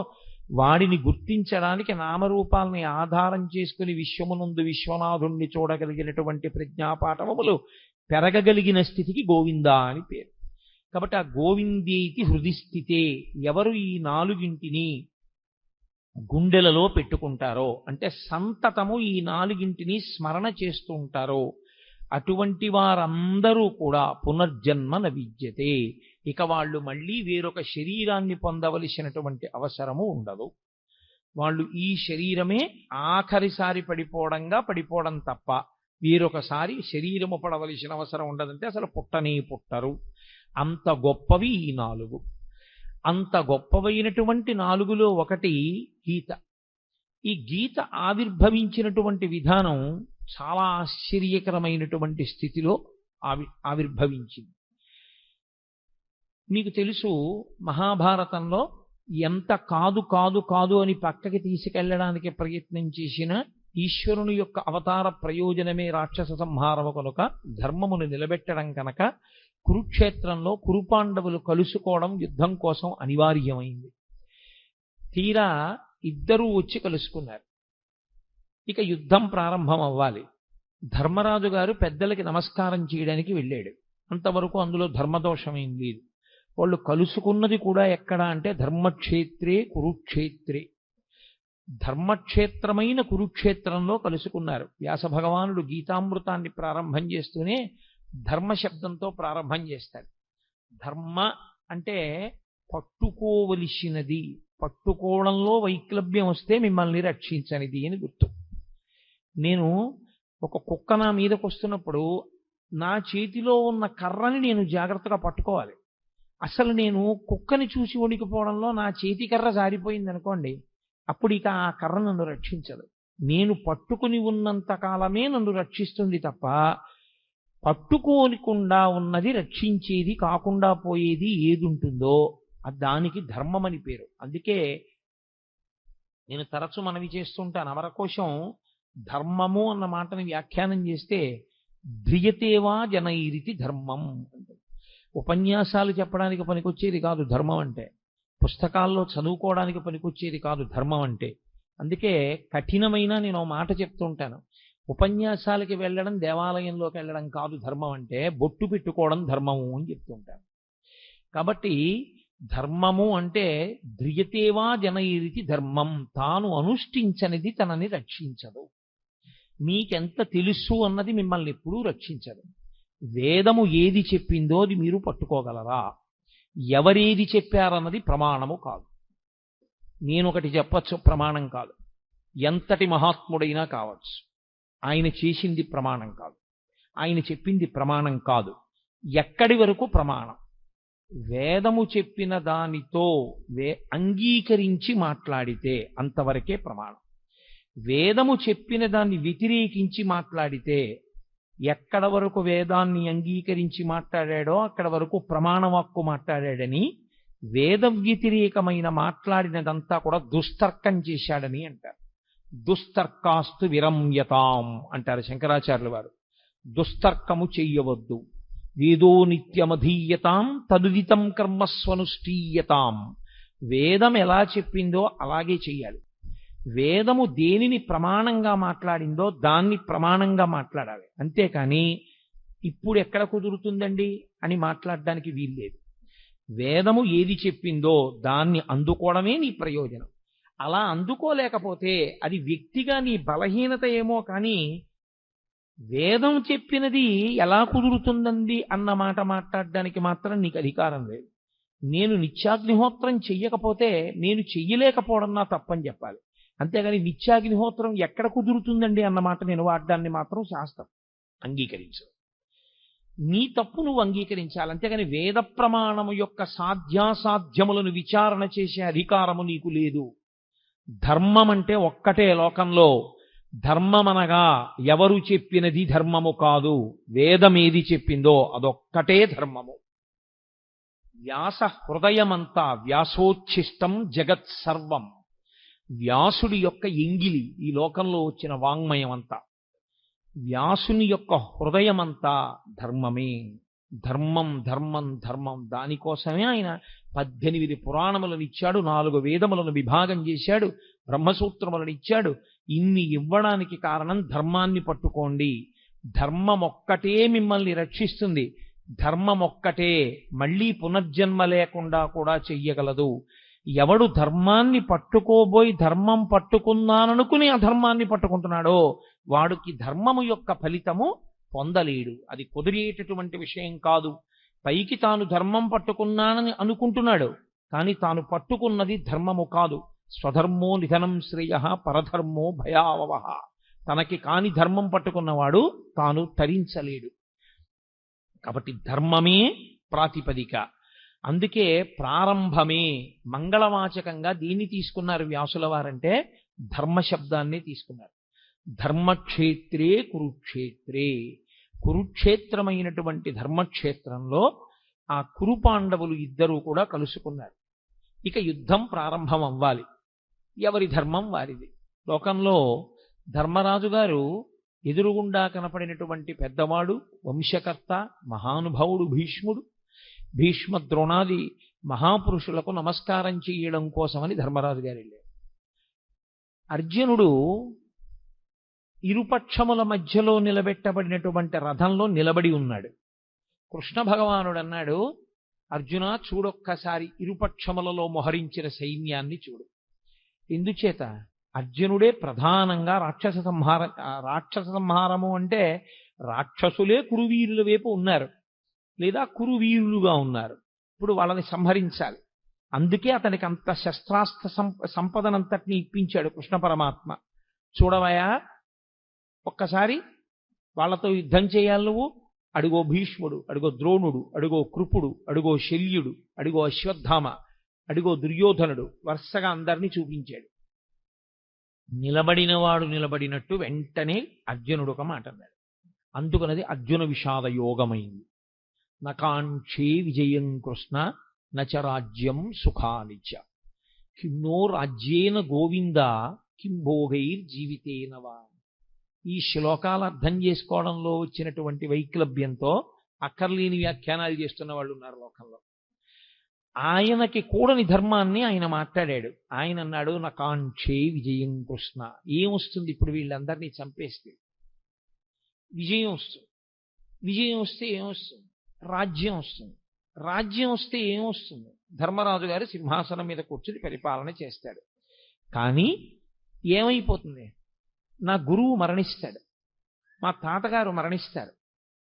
వాడిని గుర్తించడానికి నామరూపాలని ఆధారం చేసుకుని విశ్వమునందు విశ్వనాథుణ్ణి చూడగలిగినటువంటి ప్రజ్ఞాపాఠవములు పెరగగలిగిన స్థితికి గోవింద అని పేరు. కాబట్టి ఆ గోవిందేతి హృదిస్థితే, ఎవరు ఈ 4గింటిని గుండెలలో పెట్టుకుంటారో అంటే సంతతము ఈ 4గింటిని స్మరణ చేస్తూ ఉంటారో అటువంటి వారందరూ కూడా పునర్జన్మ న విద్యతే, ఇక వాళ్ళు మళ్ళీ వేరొక శరీరాన్ని పొందవలసినటువంటి అవసరము ఉండదు. వాళ్ళు ఈ శరీరమే ఆఖరిసారి పడిపోవడం తప్ప వేరొకసారి శరీరము పడవలసిన అవసరం ఉండదంటే అసలు పుట్టనే పుట్టరు. అంత గొప్పవి ఈ 4. అంత గొప్పవైనటువంటి 4లో ఒకటి గీత. ఈ గీత ఆవిర్భవించినటువంటి విధానం చాలా ఆశ్చర్యకరమైనటువంటి స్థితిలో ఆవిర్భవించింది. మీకు తెలుసు, మహాభారతంలో ఎంత కాదు కాదు కాదు అని పక్కకి తీసుకెళ్లడానికి ప్రయత్నం చేసిన ఈశ్వరుని యొక్క అవతార ప్రయోజనమే రాక్షస సంహారము కనుక ధర్మమును నిలబెట్టడం కనుక కురుక్షేత్రంలో కురుపాండవులు కలుసుకోవడం యుద్ధం కోసం అనివార్యమైంది. తీరా ఇద్దరూ వచ్చి కలుసుకున్నారు. ఇక యుద్ధం ప్రారంభం అవ్వాలి. ధర్మరాజు గారు పెద్దలకి నమస్కారం చేయడానికి వెళ్ళాడు. అంతవరకు అందులో ధర్మదోషమేం లేదు. వాళ్ళు కలుసుకున్నది కూడా ఎక్కడ అంటే ధర్మక్షేత్రే కురుక్షేత్రే, ధర్మక్షేత్రమైన కురుక్షేత్రంలో కలుసుకున్నారు. వ్యాస భగవానుడు గీతామృతాన్ని ప్రారంభం చేస్తూనే ధర్మ శబ్దంతో ప్రారంభం చేస్తాడు. ధర్మ అంటే పట్టుకోవలసినది, పట్టుకోవడంలో వైక్లభ్యం వస్తే మిమ్మల్ని రక్షించనిది అని గుర్తు. నేను ఒక కుక్క నా మీదకి వస్తున్నప్పుడు నా చేతిలో ఉన్న కర్రని నేను జాగ్రత్తగా పట్టుకోవాలి. అసలు నేను కుక్కని చూసి వణికిపోవడంలో నా చేతి కర్ర జారిపోయింది అనుకోండి, అప్పుడు ఇక ఆ కర్ర నన్ను రక్షించదు. నేను పట్టుకుని ఉన్నంత కాలమే నన్ను రక్షిస్తుంది తప్ప పట్టుకోనికుండా ఉన్నది రక్షించేది కాకుండా పోయేది ఏది ఉంటుందో దానికి ధర్మం అని పేరు. అందుకే నేను తరచు మనవి చేస్తుంటాను, అమరకోశం ధర్మము అన్న మాటని వ్యాఖ్యానం చేస్తే ధ్రియతేవా జనైరితి ధర్మం అంటే. ఉపన్యాసాలు చెప్పడానికి పనికొచ్చేది కాదు ధర్మం అంటే, పుస్తకాల్లో చదువుకోవడానికి పనికొచ్చేది కాదు ధర్మం అంటే. అందుకే కఠినమైన నేను మాట చెప్తూ ఉంటాను, ఉపన్యాసాలకి వెళ్ళడం దేవాలయంలోకి వెళ్ళడం కాదు ధర్మం అంటే, బొట్టు పెట్టుకోవడం ధర్మము అని చెప్తూ ఉంటాను. కాబట్టి ధర్మము అంటే ధ్రియతేవా జనైరితి ధర్మం, తాను అనుష్ఠించనిది తనని రక్షించదు. మీకెంత తెలుసు అన్నది మిమ్మల్ని ఎప్పుడూ రక్షించదు. వేదము ఏది చెప్పిందో అది మీరు పట్టుకోగలరా? ఎవరేది చెప్పారన్నది ప్రమాణము కాదు. నేనొకటి చెప్పచ్చు, ప్రమాణం కాదు. ఎంతటి మహాత్ముడైనా కావచ్చు, ఆయన చేసింది ప్రమాణం కాదు, ఆయన చెప్పింది ప్రమాణం కాదు. ఎక్కడి వరకు ప్రమాణం? వేదము చెప్పిన దానితో అంగీకరించి మాట్లాడితే అంతవరకే ప్రమాణం. వేదము చెప్పిన దాన్ని వ్యతిరేకించి మాట్లాడితే ఎక్కడ వరకు వేదాన్ని అంగీకరించి మాట్లాడాడో అక్కడ వరకు ప్రమాణవాక్కు మాట్లాడాడని, వేద వ్యతిరేకమైన మాట్లాడినదంతా కూడా దుస్తర్కం చేశాడని అంటారు. దుస్తర్కాస్తు విరమ్యతాం అంటారు శంకరాచార్యుల వారు. దుస్తర్కము చెయ్యవద్దు. వేదో నిత్యమధీయతాం తదుదితం కర్మస్వనుష్ఠీయతాం. వేదం ఎలా చెప్పిందో అలాగే చెయ్యాలి. వేదము దేనిని ప్రమాణంగా మాట్లాడిందో దాన్ని ప్రమాణంగా మాట్లాడాలి. అంతేకాని ఇప్పుడు ఎక్కడ కుదురుతుందండి అని మాట్లాడడానికి వీల్లేదు. వేదము ఏది చెప్పిందో దాన్ని అందుకోవడమే నీ ప్రయోజనం. అలా అందుకోలేకపోతే అది వ్యక్తిగా నీ బలహీనత ఏమో కానీ వేదం చెప్పినది ఎలా కుదురుతుందండి అన్న మాట మాట్లాడడానికి మాత్రం నీకు అధికారం లేదు. నేను నిత్యాగ్నిహోత్రం చెయ్యకపోతే నేను చెయ్యలేకపోవడం నా తప్పని చెప్పాలి. అంతేగాని నిత్యాగ్నిహోత్రం ఎక్కడ కుదురుతుందండి అన్నమాట నేను వాడడాన్ని మాత్రం శాస్త్రం అంగీకరించదు. నీ తప్పు నువ్వు అంగీకరించాలి. అంతేగాని వేద ప్రమాణము యొక్క సాధ్యాసాధ్యములను విచారణ చేసే అధికారము నీకు లేదు. ధర్మం అంటే ఒక్కటే లోకంలో. ధర్మమనగా ఎవరు చెప్పినది ధర్మము కాదు, వేదమేది చెప్పిందో అదొక్కటే ధర్మము. వ్యాస హృదయమంతా వ్యాసోచ్ఛిష్టం జగత్ సర్వం. వ్యాసుడి యొక్క ఎంగిలి ఈ లోకంలో వచ్చిన వాంగ్మయం అంతా. వ్యాసుని యొక్క హృదయమంతా ధర్మమే. ధర్మం ధర్మం ధర్మం. దానికోసమే ఆయన 18 పురాణములను ఇచ్చాడు, 4 వేదములను విభాగం చేశాడు, బ్రహ్మసూత్రములను ఇచ్చాడు. ఇన్ని ఇవ్వడానికి కారణం ధర్మాన్ని పట్టుకోండి. ధర్మం ఒక్కటే మిమ్మల్ని రక్షిస్తుంది. ధర్మం ఒక్కటే మళ్ళీ పునర్జన్మ లేకుండా కూడా చెయ్యగలదు. ఎవడు ధర్మాన్ని పట్టుకోబోయి ధర్మం పట్టుకున్నాననుకుని అధర్మాన్ని పట్టుకుంటున్నాడో వాడికి ధర్మము యొక్క ఫలితము పొందలేడు. అది కుదిరేటటువంటి విషయం కాదు. పైకి తాను ధర్మం పట్టుకున్నానని అనుకుంటున్నాడు, కానీ తాను పట్టుకున్నది ధర్మము కాదు. స్వధర్మో నిధనం శ్రేయ పరధర్మో భయావహ. తనకి కాని ధర్మం పట్టుకున్నవాడు తాను తరించలేడు. కాబట్టి ధర్మమే ప్రాతిపదిక. అందుకే ప్రారంభమే మంగళవాచకంగా దీన్ని తీసుకున్నారు వ్యాసుల వారంటే ధర్మశబ్దాన్ని తీసుకున్నారు. ధర్మక్షేత్రే కురుక్షేత్రే. కురుక్షేత్రమైనటువంటి ధర్మక్షేత్రంలో ఆ కురుపాండవులు ఇద్దరూ కూడా కలుసుకున్నారు. ఇక యుద్ధం ప్రారంభం అవ్వాలి. ఎవరి ధర్మం వారిది. లోకంలో ధర్మరాజు గారు ఎదురుగుండా కనపడినటువంటి పెద్దవాడు, వంశకర్త, మహానుభావుడు భీష్ముడు. భీష్మ ద్రోణాది మహాపురుషులకు నమస్కారం చేయడం కోసమని ధర్మరాజు గారు వెళ్ళారు. అర్జునుడు ఇరుపక్షముల మధ్యలో నిలబెట్టబడినటువంటి రథంలో నిలబడి ఉన్నాడు. కృష్ణ భగవానుడు అన్నాడు, అర్జున చూడొక్కసారి ఇరుపక్షములలో మొహరించిన సైన్యాన్ని చూడు. ఎందుచేత అర్జునుడే ప్రధానంగా రాక్షస సంహారము అంటే రాక్షసులే కురువీరుల వైపు ఉన్నారు, లేదా కురువీరులుగా ఉన్నారు. ఇప్పుడు వాళ్ళని సంహరించాలి. అందుకే అతనికి అంత శస్త్రాస్త్ర సంపదనంతటిని ఇప్పించాడు కృష్ణ పరమాత్మ. చూడవయా, ఒక్కసారి వాళ్ళతో యుద్ధం చేయాలి నువ్వు. అడుగో భీష్ముడు, అడుగో ద్రోణుడు, అడుగో కృపుడు, అడుగో శల్యుడు, అడుగో అశ్వత్థామ, అడుగో దుర్యోధనుడు, వరుసగా అందరినీ చూపించాడు. నిలబడినవాడు నిలబడినట్టు వెంటనే అర్జునుడు ఒక మాట అన్నాడు. అందుకనది అర్జున విషాద యోగమైంది. నకాంక్షే విజయం కృష్ణ నచ రాజ్యం సుఖానిచ కిన్నో రాజ్యేన గోవింద కిం భోగైర్జీవితేనవా. ఈ శ్లోకాలు అర్థం చేసుకోవడంలో వచ్చినటువంటి వైక్లభ్యంతో అక్కర్లేని వ్యాఖ్యానాలు చేస్తున్న వాళ్ళు ఉన్నారు లోకంలో. ఆయనకి కూడని ధర్మాన్ని ఆయన మాట్లాడాడు. ఆయన అన్నాడు, నకాంక్షే విజయం కృష్ణ. ఏమొస్తుంది ఇప్పుడు వీళ్ళందరినీ చంపేస్తే? విజయం వస్తుంది. విజయం వస్తే ఏమొస్తుంది? రాజ్యం వస్తుంది. రాజ్యం వస్తే ఏమొస్తుంది? ధర్మరాజు గారు సింహాసనం మీద కూర్చుని పరిపాలన చేస్తాడు. కానీ ఏమైపోతుంది? నా గురువు మరణిస్తాడు, మా తాతగారు మరణిస్తారు,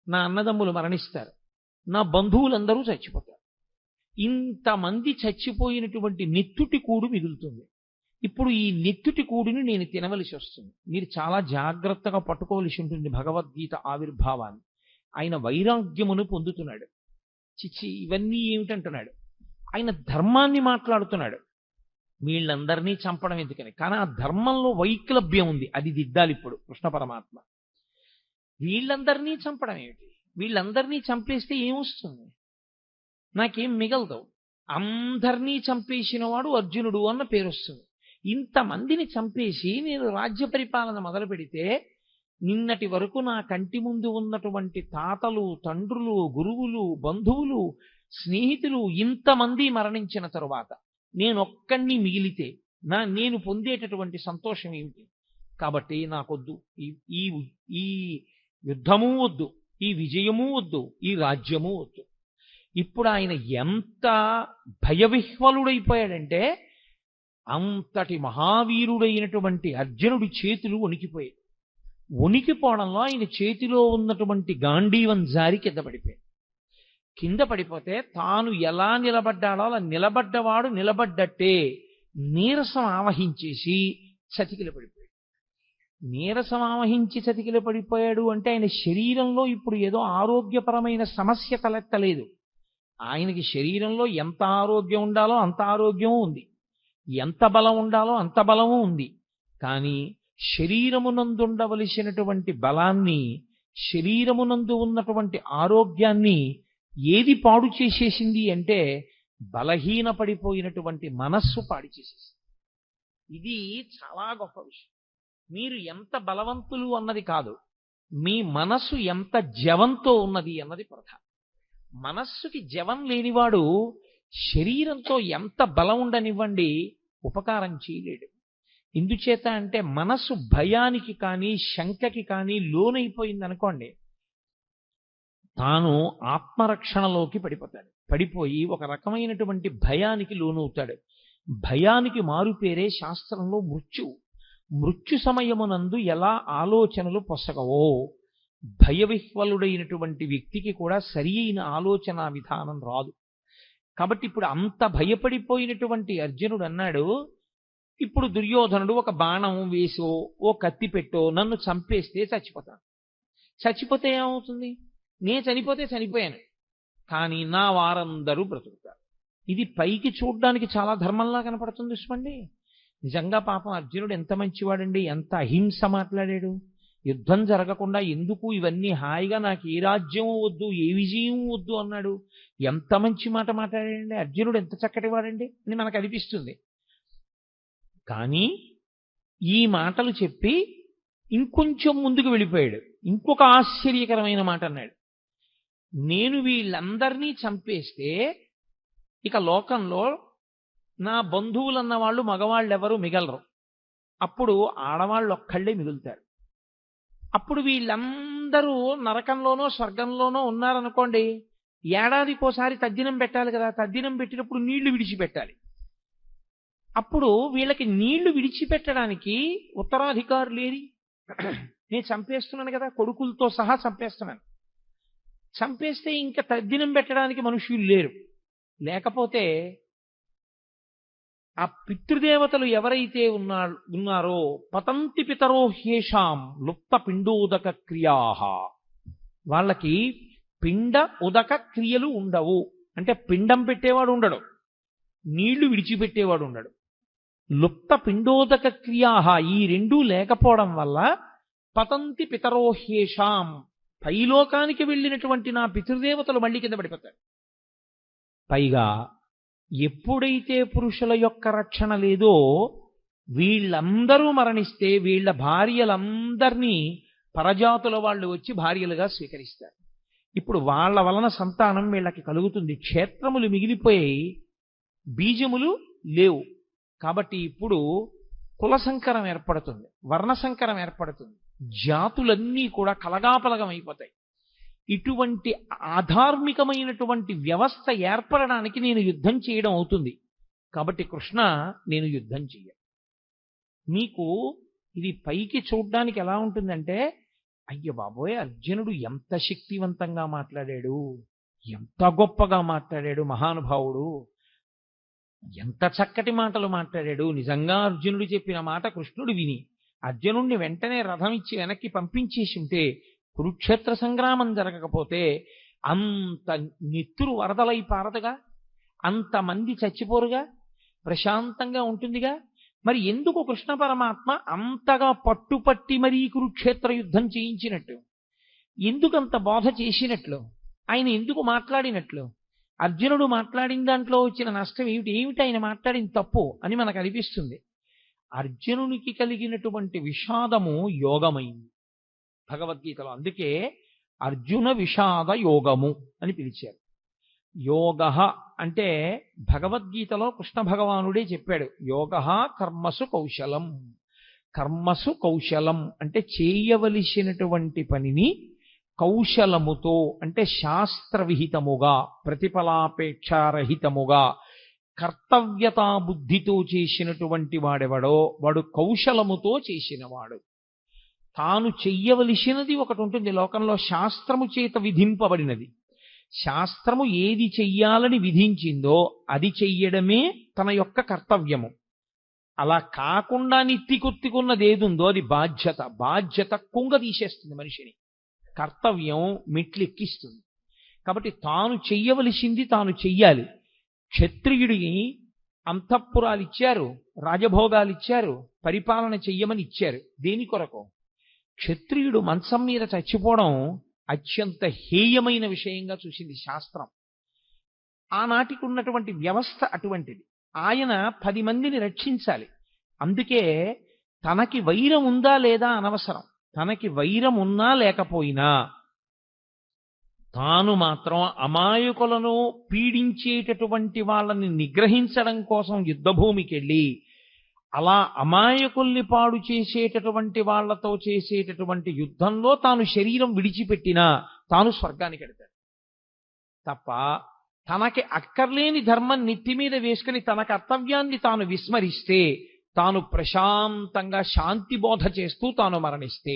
నా అన్నదమ్ములు మరణిస్తారు, నా బంధువులందరూ చచ్చిపోతారు. ఇంతమంది చచ్చిపోయినటువంటి నెత్తుటి కూడు మిగులుతుంది. ఇప్పుడు ఈ నెత్తుటి కూడిని నేను తినవలసి వస్తుంది. మీరు చాలా జాగ్రత్తగా పట్టుకోవలసి ఉంటుంది భగవద్గీత ఆవిర్భావాన్ని. ఆయన వైరాగ్యమును పొందుతున్నాడు. చిచ్చి ఇవన్నీ ఏమిటంటున్నాడు. ఆయన ధర్మాన్ని మాట్లాడుతున్నాడు. వీళ్ళందరినీ చంపడం ఎందుకని, కానీ ఆ ధర్మంలో వైక్లభ్యం ఉంది, అది దిద్దాలి ఇప్పుడు కృష్ణ పరమాత్మ. వీళ్ళందరినీ చంపడం ఏమిటి, వీళ్ళందరినీ చంపేస్తే ఏమొస్తుంది, నాకేం మిగలదు. అందరినీ చంపేసిన వాడు అర్జునుడు అన్న పేరు వస్తుంది. ఇంతమందిని చంపేసి నేను రాజ్య పరిపాలన మొదలు పెడితే నిన్నటి వరకు నా కంటి ముందు ఉన్నటువంటి తాతలు, తండ్రులు, గురువులు, బంధువులు, స్నేహితులు ఇంతమంది మరణించిన తరువాత నేనొక్కడిని మిగిలితే నేను పొందేటటువంటి సంతోషం ఏమిటి? కాబట్టి నాకొద్దు ఈ ఈ యుద్ధము వద్దు, ఈ విజయము వద్దు, ఈ రాజ్యము వద్దు. ఇప్పుడు ఆయన ఎంత భయవిహ్వలుడైపోయాడంటే అంతటి మహావీరుడైనటువంటి అర్జునుడి చేతులు వణికిపోయాయి. వణికిపోవడంలో ఆయన చేతిలో ఉన్నటువంటి గాంధీవం జారి కింద పడిపోయాడు. కింద పడిపోతే తాను ఎలా నిలబడ్డాడో అలా నిలబడ్డవాడు నిలబడ్డట్టే నీరసం ఆవహించేసి చతికిల పడిపోయాడు. నీరసం ఆవహించి చతికిల పడిపోయాడు అంటే ఆయన శరీరంలో ఇప్పుడు ఏదో ఆరోగ్యపరమైన సమస్య తలెత్తలేదు. ఆయనకి శరీరంలో ఎంత ఆరోగ్యం ఉండాలో అంత ఆరోగ్యము ఉంది, ఎంత బలం ఉండాలో అంత బలము ఉంది. కానీ శరీరమునందుండవలసినటువంటి బలాన్ని, శరీరమునందు ఉన్నటువంటి ఆరోగ్యాన్ని ఏది పాడు చేసేసింది అంటే బలహీన పడిపోయినటువంటి మనస్సు పాడు చేసేసింది. ఇది చాలా గొప్ప విషయం. మీరు ఎంత బలవంతులు అన్నది కాదు, మీ మనస్సు ఎంత జవంతో ఉన్నది అన్నది ప్రధానం. మనస్సుకి జవం లేనివాడు శరీరంతో ఎంత బలం ఉండనివ్వండి ఉపకారం చేయలేడు. ఎందుచేత అంటే మనస్సు భయానికి కానీ శంకకి కానీ లోనైపోయింది అనుకోండి, తాను ఆత్మరక్షణలోకి పడిపోతాడు. పడిపోయి ఒక రకమైనటువంటి భయానికి లోనవుతాడు. భయానికి మారుపేరే శాస్త్రంలో మృత్యువు. మృత్యు సమయమునందు ఎలా ఆలోచనలు పొసగవో భయవిహ్వలుడైనటువంటి వ్యక్తికి కూడా సరి అయిన ఆలోచన విధానం రాదు. కాబట్టి ఇప్పుడు అంత భయపడిపోయినటువంటి అర్జునుడు అన్నాడు, ఇప్పుడు దుర్యోధనుడు ఒక బాణం వేసో ఓ కత్తి పెట్టో నన్ను చంపేస్తే చచ్చిపోతాను. చచ్చిపోతే ఏమవుతుంది? నేను చనిపోతే చనిపోయాను, కానీ నా వారందరూ బ్రతుకుతారు. ఇది పైకి చూడ్డానికి చాలా ధర్మంలా కనపడుతుంది చూసుకోండి. నిజంగా పాపం అర్జునుడు ఎంత మంచివాడండి, ఎంత అహింస మాట్లాడాడు. యుద్ధం జరగకుండా ఎందుకు ఇవన్నీ హాయిగా నాకు ఏ రాజ్యం వద్దు, ఏ విజయం వద్దు అన్నాడు. ఎంత మంచి మాట మాట్లాడాడండి అర్జునుడు, ఎంత చక్కటి వాడండి అని మనకు అనిపిస్తుంది. కానీ ఈ మాటలు చెప్పి ఇంకొంచెం ముందుకు వెళ్ళిపోయాడు. ఇంకొక ఆశ్చర్యకరమైన మాట అన్నాడు, నేను వీళ్ళందరినీ చంపేస్తే ఇక లోకంలో నా బంధువులన్న వాళ్ళు మగవాళ్ళు ఎవరు మిగలరు, అప్పుడు ఆడవాళ్ళు ఒక్కళ్ళే మిగులుతారు. అప్పుడు వీళ్ళందరూ నరకంలోనో స్వర్గంలోనో ఉన్నారనుకోండి, ఏడాదికోసారి తద్దినం పెట్టాలి కదా, తద్దినం పెట్టినప్పుడు నీళ్లు విడిచిపెట్టాలి. అప్పుడు వీళ్ళకి నీళ్లు విడిచిపెట్టడానికి ఉత్తరాధికారు లేరి, నేను చంపేస్తున్నాను కదా, కొడుకులతో సహా చంపేస్తున్నాను. చంపేస్తే ఇంకా తద్దినం పెట్టడానికి మనుషులు లేరు. లేకపోతే ఆ పితృదేవతలు ఎవరైతే ఉన్నారో పతంతి పితరో హ్యేషాం లుప్త పిండోదక క్రియా, వాళ్ళకి పిండ ఉదక క్రియలు ఉండవు. అంటే పిండం పెట్టేవాడు ఉండడు, నీళ్లు విడిచిపెట్టేవాడు ఉండడు. లుప్త పిండోదక క్రియా, ఈ రెండూ లేకపోవడం వల్ల పతంతి పితరో హ్యేషాం, పైలోకానికి వెళ్ళినటువంటి నా పితృదేవతలు మళ్ళీ కింద పడిపోతారు. పైగా ఎప్పుడైతే పురుషుల యొక్క రక్షణ లేదో వీళ్ళందరూ మరణిస్తే వీళ్ళ భార్యలందరినీ పరజాతుల వాళ్ళు వచ్చి భార్యలుగా స్వీకరిస్తారు. ఇప్పుడు వాళ్ళ వలన సంతానం వీళ్ళకి కలుగుతుంది. క్షేత్రములు మిగిలిపోయి బీజములు లేవు. కాబట్టి ఇప్పుడు కుల సంకరం ఏర్పడుతుంది, వర్ణ సంకరం ఏర్పడుతుంది, జాతులన్నీ కూడా కలగాపలగం అయిపోతాయి. ఇటువంటి ఆధార్మికమైనటువంటి వ్యవస్థ ఏర్పడడానికి నేను యుద్ధం చేయడం అవుతుంది. కాబట్టి కృష్ణ నేను యుద్ధం చెయ్య. మీకు ఇది పైకి చూడ్డానికి ఎలా ఉంటుందంటే, అయ్య బాబోయ్ అర్జునుడు ఎంత శక్తివంతంగా మాట్లాడాడు, ఎంత గొప్పగా మాట్లాడాడు మహానుభావుడు, ఎంత చక్కటి మాటలు మాట్లాడాడు. నిజంగా అర్జునుడు చెప్పిన మాట కృష్ణుడు విని అర్జునుడిని వెంటనే రథం ఇచ్చి వెనక్కి పంపించేసి ఉంటే కురుక్షేత్ర సంగ్రామం జరగకపోతే అంత నెత్తురు వరదలై పారదుగా, అంతమంది చచ్చిపోరుగా, ప్రశాంతంగా ఉంటుందిగా. మరి ఎందుకు కృష్ణ పరమాత్మ అంతగా పట్టుపట్టి మరీ కురుక్షేత్ర యుద్ధం చేయించినట్టు, ఎందుకంత బోధ చేసినట్లు, ఆయన ఎందుకు మాట్లాడినట్లు? అర్జునుడు మాట్లాడిన దాంట్లో వచ్చిన నష్టం ఏమిటి ఆయన మాట్లాడిన తప్పు అని మనకు అనిపిస్తుంది. అర్జునునికి కలిగినటువంటి విషాదము యోగమైంది భగవద్గీతలో. అందుకే అర్జున విషాద యోగము అని పిలిచారు. యోగ అంటే భగవద్గీతలో కృష్ణ భగవానుడే చెప్పాడు, యోగ కర్మసు కౌశలం. కర్మసు కౌశలం అంటే చేయవలసినటువంటి పనిని కౌశలముతో, అంటే శాస్త్రవిహితముగా, ప్రతిఫలాపేక్షారహితముగా, కర్తవ్యతా బుద్ధితో చేసినటువంటి వాడెవడో వాడు కౌశలముతో చేసినవాడు. తాను చెయ్యవలసినది ఒకటి ఉంటుంది లోకంలో, శాస్త్రము చేత విధింపబడినది. శాస్త్రము ఏది చెయ్యాలని విధించిందో అది చెయ్యడమే తన యొక్క కర్తవ్యము. అలా కాకుండా నెత్తికొత్తుకున్నది ఏదుందో అది బాధ్యత. బాధ్యత కుంగ తీసేస్తుంది మనిషిని, కర్తవ్యం మెట్లెక్కిస్తుంది. కాబట్టి తాను చెయ్యవలసింది తాను చెయ్యాలి. క్షత్రియుడికి అంతఃపురాలు ఇచ్చారు, రాజభోగాలు ఇచ్చారు, పరిపాలన చెయ్యమని ఇచ్చారు. దేని కొరకు? క్షత్రియుడు మంచం మీద చచ్చిపోవడం అత్యంత హేయమైన విషయంగా చూసింది శాస్త్రం. ఆనాటికి ఉన్నటువంటి వ్యవస్థ అటువంటిది. ఆయన 10 మందిని రక్షించాలి. అందుకే తనకి వైరం ఉందా లేదా అనవసరం, తనకి వైరం ఉన్నా లేకపోయినా తాను మాత్రం అమాయకులను పీడించేటటువంటి వాళ్ళని నిగ్రహించడం కోసం యుద్ధభూమికి వెళ్ళి అలా అమాయకుల్ని పాడు చేసేటటువంటి వాళ్లతో చేసేటటువంటి యుద్ధంలో తాను శరీరం విడిచిపెట్టినా తాను స్వర్గానికి వెడతాడు తప్ప, తనకి అక్కర్లేని ధర్మం నెత్తి మీద వేసుకుని తన కర్తవ్యాన్ని తాను విస్మరిస్తే, తాను ప్రశాంతంగా శాంతి బోధ చేస్తూ తాను మరణిస్తే,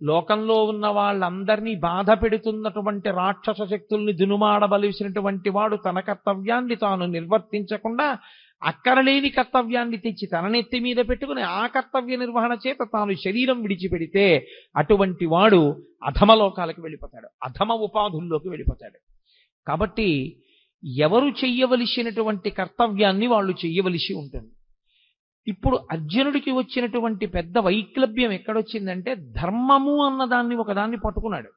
లోకంలో ఉన్న వాళ్ళందరినీ బాధ పెడుతున్నటువంటి రాక్షస శక్తుల్ని దునుమాడవలసినటువంటి వాడు తన కర్తవ్యాన్ని తాను నిర్వర్తించకుండా అక్కరలేని కర్తవ్యాన్ని తెచ్చి తన నెత్తి మీద పెట్టుకుని ఆ కర్తవ్య నిర్వహణ చేత తాను శరీరం విడిచిపెడితే అటువంటి వాడు అధమలోకాలకు వెళ్ళిపోతాడు, అధమ ఉపాధుల్లోకి వెళ్ళిపోతాడు. కాబట్టి ఎవరు చెయ్యవలసినటువంటి కర్తవ్యాన్ని వాళ్ళు చెయ్యవలసి ఉంటుంది. ఇప్పుడు అర్జునుడికి వచ్చినటువంటి పెద్ద వైక్లభ్యం ఎక్కడొచ్చిందంటే, ధర్మము అన్నదాన్ని ఒకదాన్ని పట్టుకున్నాడు.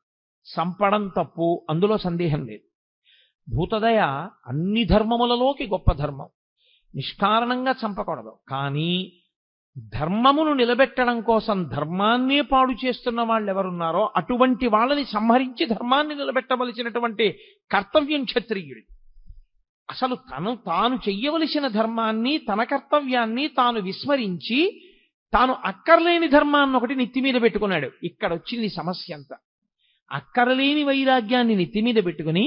సంపడం తప్పు, అందులో సందేహం లేదు. భూతదయ అన్ని ధర్మములలోకి గొప్ప ధర్మం, నిష్కారణంగా చంపకూడదు. కానీ ధర్మమును నిలబెట్టడం కోసం ధర్మాన్నే పాడు చేస్తున్న వాళ్ళు ఎవరున్నారో అటువంటి వాళ్ళని సంహరించి ధర్మాన్ని నిలబెట్టవలసినటువంటి కర్తవ్యం క్షత్రియుడి. అసలు తాను చెయ్యవలసిన ధర్మాన్ని, తన కర్తవ్యాన్ని తాను విస్మరించి తాను అక్కర్లేని ధర్మాన్ని ఒకటి నెత్తి మీద పెట్టుకున్నాడు. ఇక్కడ వచ్చింది సమస్య అంతా. అక్కరలేని వైరాగ్యాన్ని నెత్తి మీద పెట్టుకుని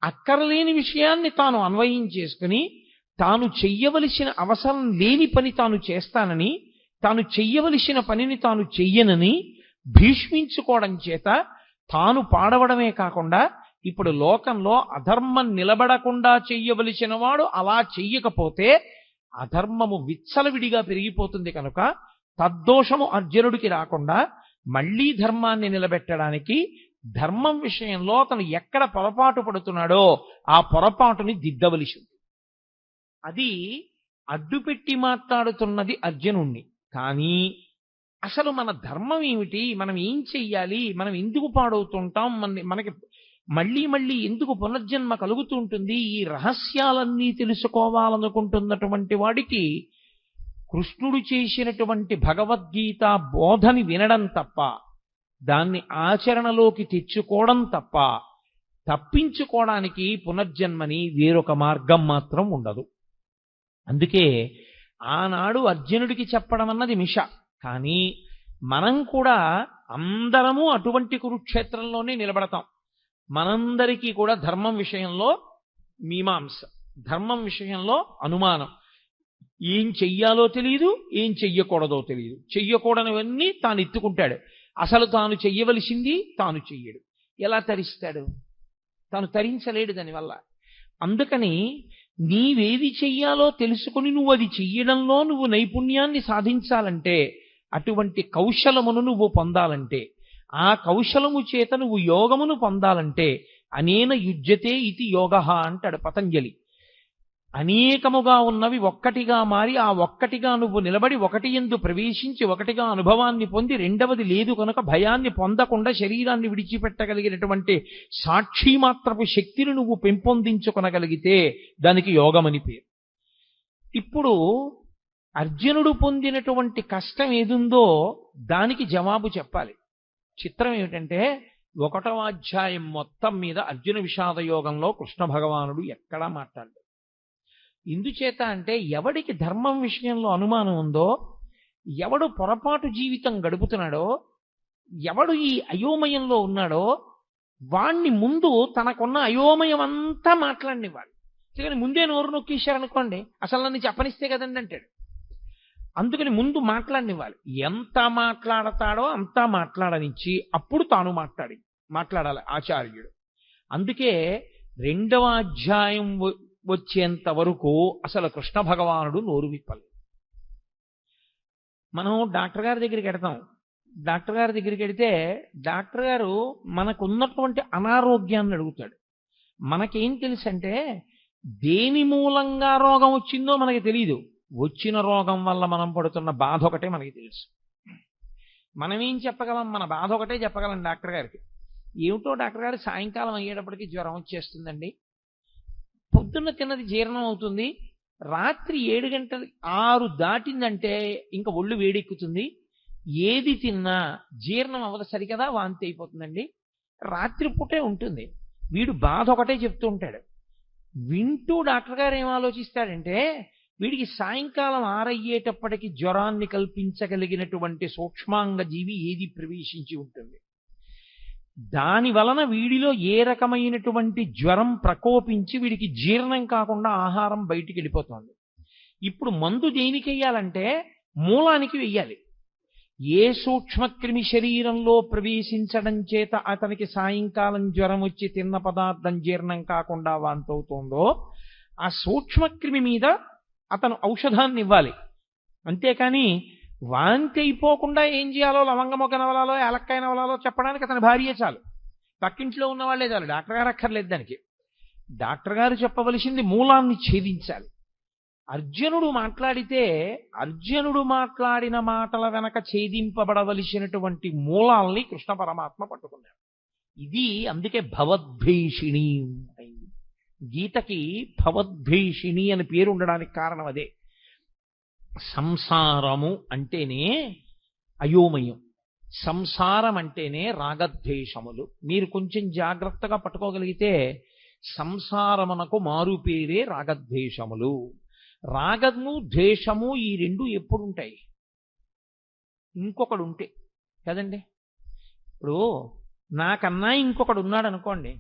అక్కరలేని విషయాన్ని తాను అన్వయం చేసుకుని తాను చెయ్యవలసిన అవసరం లేని పని తాను చేస్తానని, తాను చెయ్యవలసిన పనిని తాను చెయ్యనని భీష్మించుకోవడం చేత తాను పాడవడమే కాకుండా ఇప్పుడు లోకంలో అధర్మం నిలబడకుండా చెయ్యవలసిన వాడు అలా చెయ్యకపోతే అధర్మము విచ్చలవిడిగా పెరిగిపోతుంది. కనుక తద్దోషము అర్జునుడికి రాకుండా మళ్లీ ధర్మాన్ని నిలబెట్టడానికి ధర్మం విషయంలో అతను ఎక్కడ పొరపాటు పడుతున్నాడో ఆ పొరపాటుని దిద్దవలసి ఉంది. అది అడ్డుపెట్టి మాట్లాడుతున్నది అర్జునుణ్ణి. కానీ అసలు మన ధర్మం ఏమిటి, మనం ఏం చెయ్యాలి, మనం ఎందుకు పాడవుతుంటాం, మనకి మళ్ళీ మళ్ళీ ఎందుకు పునర్జన్మ కలుగుతూ ఉంటుంది, ఈ రహస్యాలన్నీ తెలుసుకోవాలనుకుంటున్నటువంటి వాడికి కృష్ణుడు చేసినటువంటి భగవద్గీత బోధని వినడం తప్ప, దాన్ని ఆచరణలోకి తెచ్చుకోవడం తప్ప తప్పించుకోవడానికి పునర్జన్మని వేరొక మార్గం మాత్రం ఉండదు. అందుకే ఆనాడు అర్జునుడికి చెప్పడం అన్నది మిష. కానీ మనం కూడా అందరము అటువంటి కురుక్షేత్రంలోనే నిలబడతాం. మనందరికీ కూడా ధర్మం విషయంలో మీమాంస, ధర్మం విషయంలో అనుమానం. ఏం చెయ్యాలో తెలియదు, ఏం చెయ్యకూడదో తెలియదు. చెయ్యకూడనివన్నీ తాను ఎత్తుకుంటాడు. అసలు తాను చెయ్యవలసింది తాను చెయ్యడు. ఎలా తరిస్తాడు? తాను తరించలేడు దానివల్ల. అందుకని నీవేది చెయ్యాలో తెలుసుకుని నువ్వు అది చెయ్యడంలో నువ్వు నైపుణ్యాన్ని సాధించాలంటే, అటువంటి కౌశలమును నువ్వు పొందాలంటే, ఆ కౌశలము చేత నువ్వు యోగమును పొందాలంటే అనేన యుజ్యతే ఇది యోగ అంటాడు పతంజలి. అనేకముగా ఉన్నవి ఒక్కటిగా మారి ఆ ఒక్కటిగా నువ్వు నిలబడి ఒకటి యందు ప్రవేశించి ఒకటిగా అనుభవాన్ని పొంది రెండవది లేదు కనుక భయాన్ని పొందకుండా శరీరాన్ని విడిచిపెట్టగలిగినటువంటి సాక్షి మాత్రపు శక్తిని నువ్వు పెంపొందించుకొనగలిగితే దానికి యోగమని పేరు. ఇప్పుడు అర్జునుడు పొందినటువంటి కష్టం ఏదుందో దానికి జవాబు చెప్పాలి. చిత్రం ఏమిటంటే 1వ అధ్యాయం మొత్తం మీద అర్జున విషాద యోగంలో కృష్ణ భగవానుడు ఎక్కడా మాట్లాడలేదు. ఎందుచేత అంటే ఎవడికి ధర్మం విషయంలో అనుమానం ఉందో, ఎవడు పొరపాటు జీవితం గడుపుతున్నాడో, ఎవడు ఈ అయోమయంలో ఉన్నాడో వాణ్ణి ముందు తనకున్న అయోమయం అంతా మాట్లాడినివ్వాలి. అందుకని ముందే నోరు నొక్కేశారనుకోండి, అసలు నన్ను చెప్పనిస్తే కదండి అంటాడు. అందుకని ముందు మాట్లాడినివ్వాలి. ఎంత మాట్లాడతాడో అంతా మాట్లాడనిచ్చి అప్పుడు తాను మాట్లాడాలి ఆచార్యుడు. అందుకే 2వ అధ్యాయం వచ్చేంత వరకు అసలు కృష్ణ భగవానుడు నోరు విప్పలేదు. మనం డాక్టర్ గారి దగ్గరికి వెడతాం. డాక్టర్ గారి దగ్గరికి వెడితే డాక్టర్ గారు మనకున్నటువంటి అనారోగ్యాన్ని అడుగుతాడు. మనకేం తెలుసు అంటే దేని మూలంగా రోగం వచ్చిందో మనకి తెలియదు. వచ్చిన రోగం వల్ల మనం పడుతున్న బాధ ఒకటే మనకి తెలుసు. మనం ఏం చెప్పగలం? మన బాధ ఒకటే చెప్పగలం డాక్టర్ గారికి. ఏమిటో డాక్టర్ గారు సాయంకాలం అయ్యేటప్పటికి జ్వరం వచ్చేస్తుందండి, పొద్దున్న తిన్నది జీర్ణం అవుతుంది, రాత్రి 7 గంటలు 6 దాటిందంటే ఇంకా ఒళ్ళు వేడెక్కుతుంది, ఏది తిన్నా జీర్ణం అవ్వదు సరికదా, వాంతి అయిపోతుందండి, రాత్రి పూటే ఉంటుంది. వీడు బాధ ఒకటే చెప్తూ ఉంటాడు. వింటూ డాక్టర్ గారు ఏం ఆలోచిస్తాడంటే వీడికి సాయంకాలం 6 అయ్యేటప్పటికి జ్వరాన్ని కల్పించగలిగినటువంటి సూక్ష్మాంగ జీవి ఏది ప్రవేశించి ఉంటుంది, దాని వలన వీడిలో ఏ రకమైనటువంటి జ్వరం ప్రకోపించి వీడికి జీర్ణం కాకుండా ఆహారం బయటికి వెళ్ళిపోతుంది. ఇప్పుడు మందు దేనికి వెయ్యాలంటే మూలానికి వెయ్యాలి. ఏ సూక్ష్మక్రిమి శరీరంలో ప్రవేశించడం చేత అతనికి సాయంకాలం జ్వరం వచ్చి తిన్న పదార్థం జీర్ణం కాకుండా వాంతవుతోందో ఆ సూక్ష్మక్రిమి మీద అతను ఔషధాన్ని ఇవ్వాలి. అంతేకాని వాంతి అయిపోకుండా ఏం చేయాలో లవంగమొక నవలాలో ఏలక్కాయ నవలాలో చెప్పడానికి అతని భార్యే చాలు, పక్కింట్లో ఉన్న వాళ్ళే చాలు, డాక్టర్ గారు అక్కర్లేదు దానికి. డాక్టర్ గారు చెప్పవలసింది మూలాన్ని ఛేదించాలి. అర్జునుడు మాట్లాడితే అర్జునుడు మాట్లాడిన మాటల వెనక ఛేదింపబడవలసినటువంటి మూలాల్ని కృష్ణ పరమాత్మ పట్టుకున్నాడు. ఇది అందుకే భవద్భీషిణి అయింది. గీతకి భవద్భీషిణి అని పేరు ఉండడానికి కారణం అదే. సంసారము అంటేనే అయోమయం, సంసారం అంటేనే రాగద్వేషములు. మీరు కొంచెం జాగ్రత్తగా పట్టుకోగలిగితే సంసారమునకు మారు పేరే రాగద్వేషములు. రాగము ద్వేషము ఈ రెండు ఎప్పుడుంటాయి? ఇంకొకడు ఉంటే కదండి. ఇప్పుడు నాకన్నా ఇంకొకడు ఉన్నాడు అనుకోండి,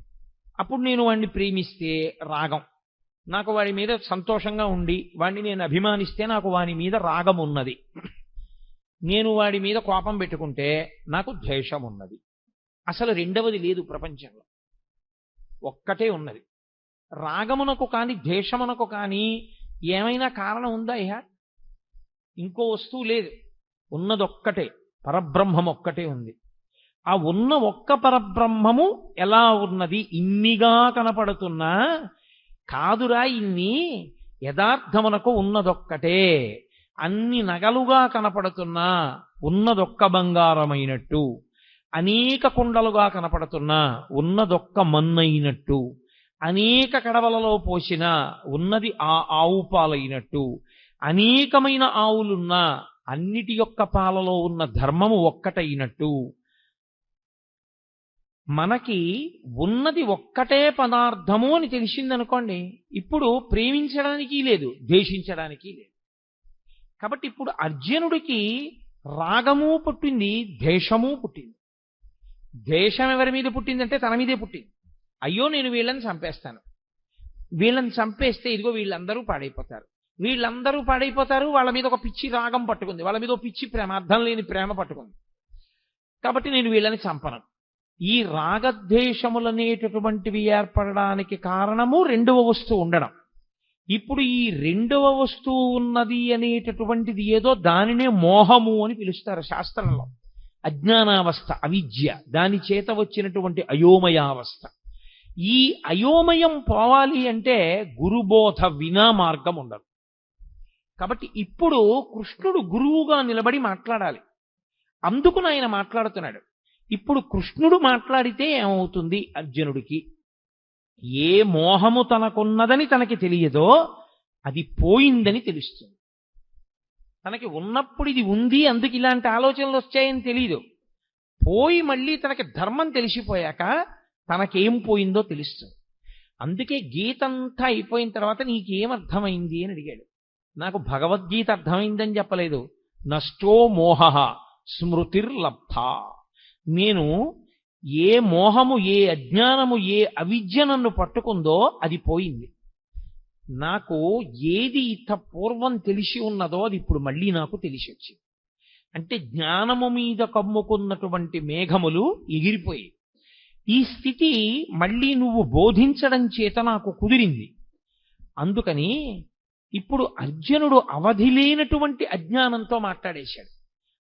అప్పుడు నేను వాడిని ప్రేమిస్తే రాగం, నాకు వాడి మీద సంతోషంగా ఉండి వాడిని నేను అభిమానిస్తే నాకు వాడి మీద రాగం ఉన్నది. నేను వాడి మీద కోపం పెట్టుకుంటే నాకు ద్వేషం ఉన్నది. అసలు రెండవది లేదు ప్రపంచంలో, ఒక్కటే ఉన్నది. రాగమునకు కానీ ద్వేషమునకు కానీ ఏమైనా కారణం ఉందా? ఇంకో వస్తువు లేదు, ఉన్నదొక్కటే, పరబ్రహ్మం ఒక్కటే ఉంది. ఆ ఉన్న ఒక్క పరబ్రహ్మము ఎలా ఉన్నది? ఇన్నిగా కనపడుతున్నా కాదురా, ఇన్ని యథార్థమునకు ఉన్నదొక్కటే. అన్ని నగలుగా కనపడుతున్నా ఉన్నదొక్క బంగారమైనట్టు, అనేక కుండలుగా కనపడుతున్నా ఉన్నదొక్క మన్నైనట్టు, అనేక కడవలలో పోసిన ఉన్నది ఆ ఆవు పాలైనట్టు, అనేకమైన ఆవులున్నా అన్నిటి యొక్క పాలలో ఉన్న ధర్మము ఒక్కటైనట్టు, మనకి ఉన్నది ఒక్కటే పదార్థము అని తెలిసిందనుకోండి, ఇప్పుడు ప్రేమించడానికి లేదు, ద్వేషించడానికి లేదు. కాబట్టి ఇప్పుడు అర్జునుడికి రాగము పుట్టింది, ద్వేషము పుట్టింది. ద్వేషం ఎవరి మీద పుట్టిందంటే తన మీదే పుట్టింది. అయ్యో నేను వీళ్ళని చంపేస్తాను, వీళ్ళని చంపేస్తే ఇదిగో వీళ్ళందరూ పాడైపోతారు, వీళ్ళందరూ పాడైపోతారు, వాళ్ళ మీద ఒక పిచ్చి రాగం పట్టుకుంది, వాళ్ళ మీద ఒక పిచ్చి ప్రేమ, అర్థం లేని ప్రేమ పట్టుకుంది, కాబట్టి నేను వీళ్ళని చంపను. ఈ రాగద్వేషములనేటటువంటివి ఏర్పడడానికి కారణము రెండవ వస్తువు ఉండడం. ఇప్పుడు ఈ రెండవ వస్తువు ఉన్నది అనేటటువంటిది ఏదో, దానినే మోహము అని పిలుస్తారు శాస్త్రంలో. అజ్ఞానావస్థ, అవిద్య, దాని చేత వచ్చినటువంటి అయోమయావస్థ. ఈ అయోమయం పోవాలి అంటే గురుబోధ వినా మార్గం ఉండదు. కాబట్టి ఇప్పుడు కృష్ణుడు గురువుగా నిలబడి మాట్లాడాలి. అందుకు ఆయన మాట్లాడుతున్నాడు. ఇప్పుడు కృష్ణుడు మాట్లాడితే ఏమవుతుంది? అర్జునుడికి ఏ మోహము తనకున్నదని తనకి తెలియదో అది పోయిందని తెలుస్తుంది. తనకి ఉన్నప్పుడు ఇది ఉంది, అందుకు ఇలాంటి ఆలోచనలు వచ్చాయని తెలియదు. పోయి మళ్ళీ తనకి ధర్మం తెలిసిపోయాక తనకేం పోయిందో తెలుస్తుంది. అందుకే గీత అంతా అయిపోయిన తర్వాత నీకేమర్థమైంది అని అడిగాడు. నాకు భగవద్గీత అర్థమైందని చెప్పలేదు. నష్టో మోహ స్మృతిర్లబ్ధ. నేను ఏ మోహము, ఏ అజ్ఞానము, ఏ అవిద్య నన్ను పట్టుకుందో అది పోయింది. నాకు ఏది ఇంత పూర్వం తెలిసి ఉన్నదో అది ఇప్పుడు మళ్ళీ నాకు తెలిసి వచ్చింది. అంటే జ్ఞానము మీద కమ్ముకున్నటువంటి మేఘములు ఎగిరిపోయి ఈ స్థితి మళ్ళీ నువ్వు బోధించడం చేత నాకు కుదిరింది. అందుకని ఇప్పుడు అర్జునుడు అవధి లేనటువంటి అజ్ఞానంతో మాట్లాడేశాడు.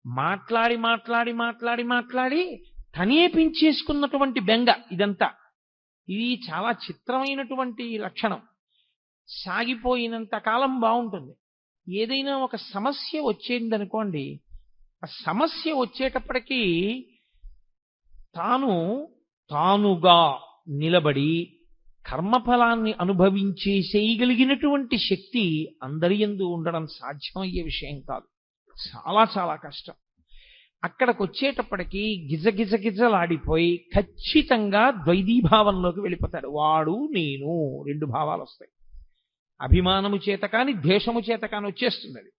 మాట్లాడి మాట్లాడి మాట్లాడి మాట్లాడి తనే పెంచేసుకున్నటువంటి బెంగ ఇదంతా. ఇది చాలా చిత్రమైనటువంటి లక్షణం. సాగిపోయినంత కాలం బాగుంటుంది. ఏదైనా ఒక సమస్య వచ్చేందనుకోండి, ఆ సమస్య వచ్చేటప్పటికీ తానుగా నిలబడి కర్మఫలాన్ని అనుభవించేసేయగలిగినటువంటి శక్తి అందరి యందు ఉండడం సాధ్యమయ్యే విషయం కాదు. చాలా చాలా కష్టం. అక్కడికి వచ్చేటప్పటికి గిజగిజగిజలాడిపోయి ఖచ్చితంగా ద్వైతీభావంలోకి వెళ్ళిపోతాడు. వాడు నేను రెండు భావాలు వస్తాయి. అభిమానము చేత కాని ద్వేషము చేత కాని వచ్చేస్తుంది. అది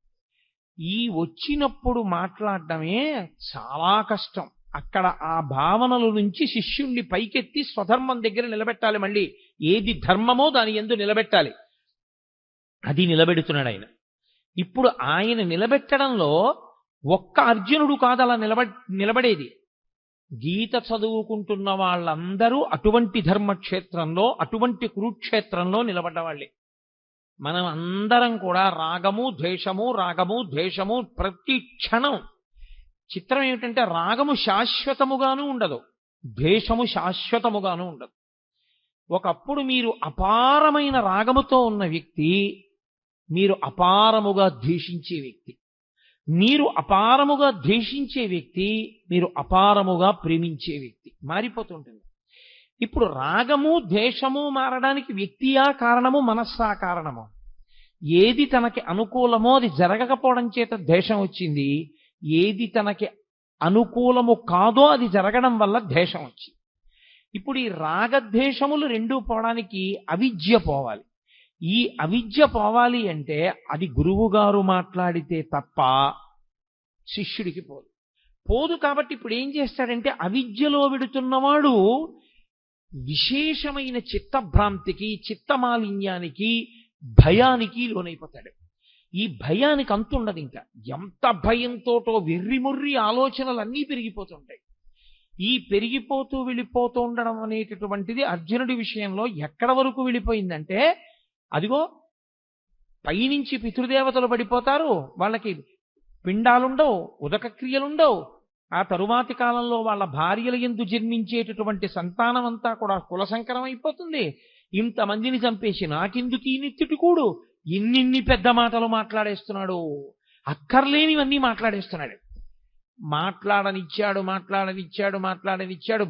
ఈ వచ్చినప్పుడు మాట్లాడడమే చాలా కష్టం. అక్కడ ఆ భావనల నుంచి శిష్యుణ్ణి పైకెత్తి స్వధర్మం దగ్గర నిలబెట్టాలి. మళ్ళీ ఏది ధర్మమో దాని యందు నిలబెట్టాలి. అది నిలబెడుతున్నాడు ఆయన. ఇప్పుడు ఆయన నిలబెట్టడంలో ఒక్క అర్జునుడు కాదు అలా నిలబడేది. గీత చదువుకుంటున్న వాళ్ళందరూ అటువంటి ధర్మక్షేత్రంలో, అటువంటి కురుక్షేత్రంలో నిలబడ్డవాళ్ళే. మనం అందరం కూడా రాగము ద్వేషము ప్రతి క్షణం. చిత్రం ఏమిటంటే రాగము శాశ్వతముగాను ఉండదు, ద్వేషము శాశ్వతముగాను ఉండదు. ఒకప్పుడు మీరు అపారమైన రాగముతో ఉన్న వ్యక్తి మీరు అపారముగా ద్వేషించే వ్యక్తి, మీరు అపారముగా ద్వేషించే వ్యక్తి మీరు అపారముగా ప్రేమించే వ్యక్తి మారిపోతుంటుంది. ఇప్పుడు రాగము ద్వేషము మారడానికి వ్యక్తియా కారణము, మనస్సా కారణము? ఏది తనకి అనుకూలమో అది జరగకపోవడం చేత ద్వేషం వచ్చింది. ఏది తనకి అనుకూలము కాదో అది జరగడం వల్ల ద్వేషం వచ్చింది. ఇప్పుడు ఈ రాగద్వేషములు రెండూ పోవడానికి అవిద్య పోవాలి. ఈ అవిద్య పోవాలి అంటే అది గురువుగారు మాట్లాడితే తప్ప శిష్యుడికి పోదు. కాబట్టి ఇప్పుడు ఏం చేస్తాడంటే అవిద్యలో విడుతున్నవాడు విశేషమైన చిత్తభ్రాంతికి, చిత్తమాలిన్యానికి, భయానికి లోనైపోతాడు. ఈ భయానికి అంతుండదు. ఇంకా ఎంత భయంతోటో వెర్రిముర్రి ఆలోచనలన్నీ పెరిగిపోతుంటాయి. ఈ పెరిగిపోతూ వెళ్ళిపోతూ ఉండడం అనేటటువంటిది అర్జునుడి విషయంలో ఎక్కడ వరకు వెళ్ళిపోయిందంటే, అదిగో పైనుంచి పితృదేవతలు పడిపోతారు, వాళ్ళకి పిండాలుండవు, ఉదక క్రియలుండవు. ఆ తరువాతి కాలంలో వాళ్ళ భార్యల యందు జన్మించేటటువంటి సంతానం అంతా కూడా కులసంకరం అయిపోతుంది. ఇంతమందిని చంపేసి నాకెందుకు ఈ నెత్తిటికూడు, ఎన్నిన్ని పెద్ద మాటలు మాట్లాడేస్తున్నాడు, అక్కర్లేనివన్నీ మాట్లాడేస్తున్నాడు. మాట్లాడనిచ్చాడు,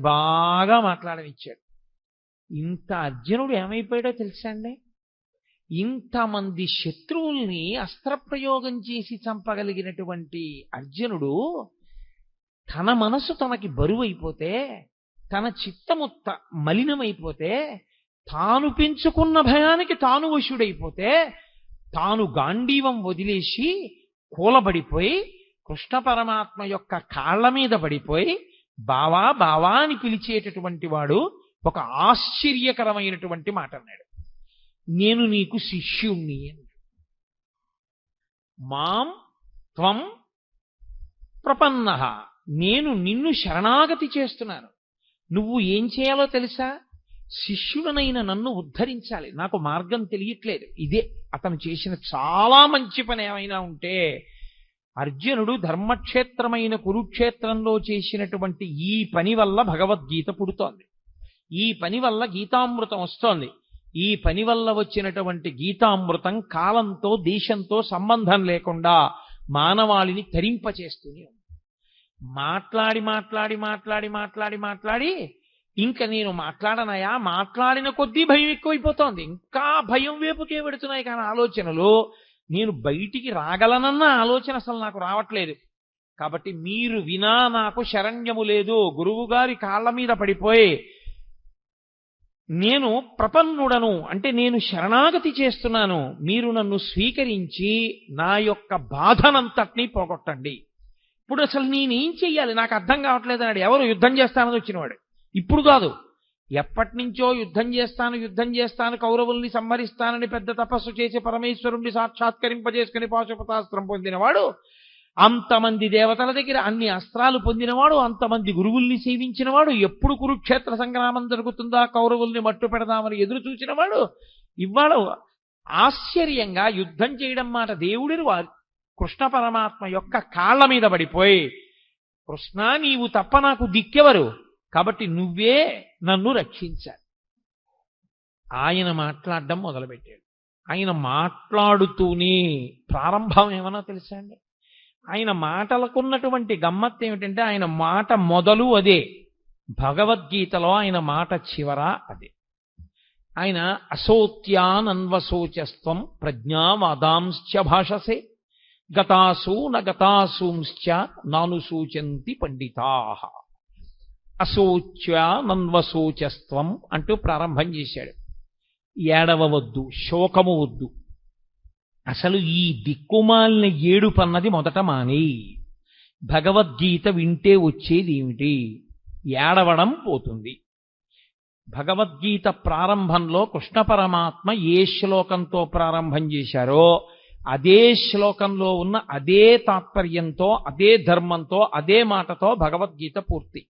బాగా మాట్లాడనిచ్చాడు. ఇంత అర్జునుడు ఏమైపోయాడో తెలుసా అండి? ఇంతమంది శత్రువుల్ని అస్త్రప్రయోగం చేసి చంపగలిగినటువంటి అర్జునుడు తన మనసు తనకి బరువైపోతే, తన చిత్తము మలినమైపోతే, తాను పెంచుకున్న భయానికి తాను వశుడైపోతే, తాను గాంధీవం వదిలేసి కూలబడిపోయి కృష్ణ పరమాత్మ యొక్క కాళ్ల మీద పడిపోయి బావా బావా అని పిలిచేటటువంటి వాడు ఒక ఆశ్చర్యకరమైనటువంటి మాట అన్నాడు. నేను నీకు శిష్యుణ్ణి అని. మాం త్వం ప్రపన్నః, నేను నిన్ను శరణాగతి చేస్తున్నాను. నువ్వు ఏం చేయాలో తెలుసా? శిష్యుడనైన నన్ను ఉద్ధరించాలి. నాకు మార్గం తెలియట్లేదు. ఇదే అతను చేసిన చాలా మంచి పని. ఏమైనా ఉంటే అర్జునుడు ధర్మక్షేత్రమైన కురుక్షేత్రంలో చేసినటువంటి ఈ పని వల్ల భగవద్గీత పుడుతోంది. ఈ పని వల్ల గీతామృతం వస్తోంది. ఈ పని వల్ల వచ్చినటువంటి గీతామృతం కాలంతో దేశంతో సంబంధం లేకుండా మానవాళిని తరింపచేస్తూనే ఉంది. మాట్లాడి మాట్లాడి మాట్లాడి మాట్లాడి మాట్లాడి ఇంకా నేను మాట్లాడనయా, మాట్లాడిన కొద్దీ భయం ఎక్కువైపోతోంది. ఇంకా భయం వైపుకే పెడుతున్నాయి కానీ ఆలోచనలు నేను బయటికి రాగలనన్న ఆలోచన అసలు నాకు రావట్లేదు. కాబట్టి మీరు వినా నాకు శరణ్యము లేదు. గురువు గారి కాళ్ళ మీద పడిపోయి నేను ప్రపన్నుడను అంటే నేను శరణాగతి చేస్తున్నాను, మీరు నన్ను స్వీకరించి నా యొక్క బాధనంతటినీ పోగొట్టండి. ఇప్పుడు అసలు నేనేం చెయ్యాలి నాకు అర్థం కావట్లేదు అన్నాడు. ఎవరు? యుద్ధం చేస్తానని వచ్చినవాడు. ఇప్పుడు కాదు, ఎప్పటి నుంచో యుద్ధం చేస్తాను కౌరవుల్ని సంహరిస్తానని పెద్ద తపస్సు చేసి పరమేశ్వరుణ్ణి సాక్షాత్కరింపజేసుకుని పాశుపతాస్త్రం పొందినవాడు, అంతమంది దేవతల దగ్గర అన్ని అస్త్రాలు పొందినవాడు, అంతమంది గురువుల్ని సేవించినవాడు, ఎప్పుడు కురుక్షేత్ర సంగ్రామం జరుగుతుందా కౌరవుల్ని మట్టు పెడదామని ఎదురు చూసినవాడు, ఇవాళ ఆశ్చర్యంగా యుద్ధం చేయడం మాట దేవుడిని కృష్ణ పరమాత్మ యొక్క కాళ్ళ మీద పడిపోయి, కృష్ణ నీవు తప్ప నాకు దిక్కెవరు, కాబట్టి నువ్వే నన్ను రక్షించాలి. ఆయన మాట్లాడడం మొదలుపెట్టాడు. ఆయన మాట్లాడుతూనే ప్రారంభం ఏమన్నా తెలుసా అండి? ఆయన మాటలకున్నటువంటి గమ్మత్తు ఏమిటంటే ఆయన మాట మొదలు అదే, భగవద్గీతలో ఆయన మాట చివర అదే. ఆయన అసోత్యానన్వశోచస్త్వం ప్రజ్ఞావాదాంశ్చ భాషసే గతాసు నగతాసూంశ్చ నానుసూచంతి పండితాః. అశోచ్యానన్వశోచస్త్వం అంటూ ప్రారంభం చేశాడు. ఏడవవద్దు, శోకము వద్దు, అసలు ఈ దిక్కుమాలిన ఏడుపన్నది మొదట మాని. భగవద్గీత వింటే వచ్చేది ఏమిటి? ఏడవడం పోతుంది. భగవద్గీత ప్రారంభంలో కృష్ణ పరమాత్మ ఏ శ్లోకంతో ప్రారంభం చేశారో అదే శ్లోకంలో ఉన్న అదే తాత్పర్యంతో అదే ధర్మంతో అదే మాటతో భగవద్గీత పూర్తి.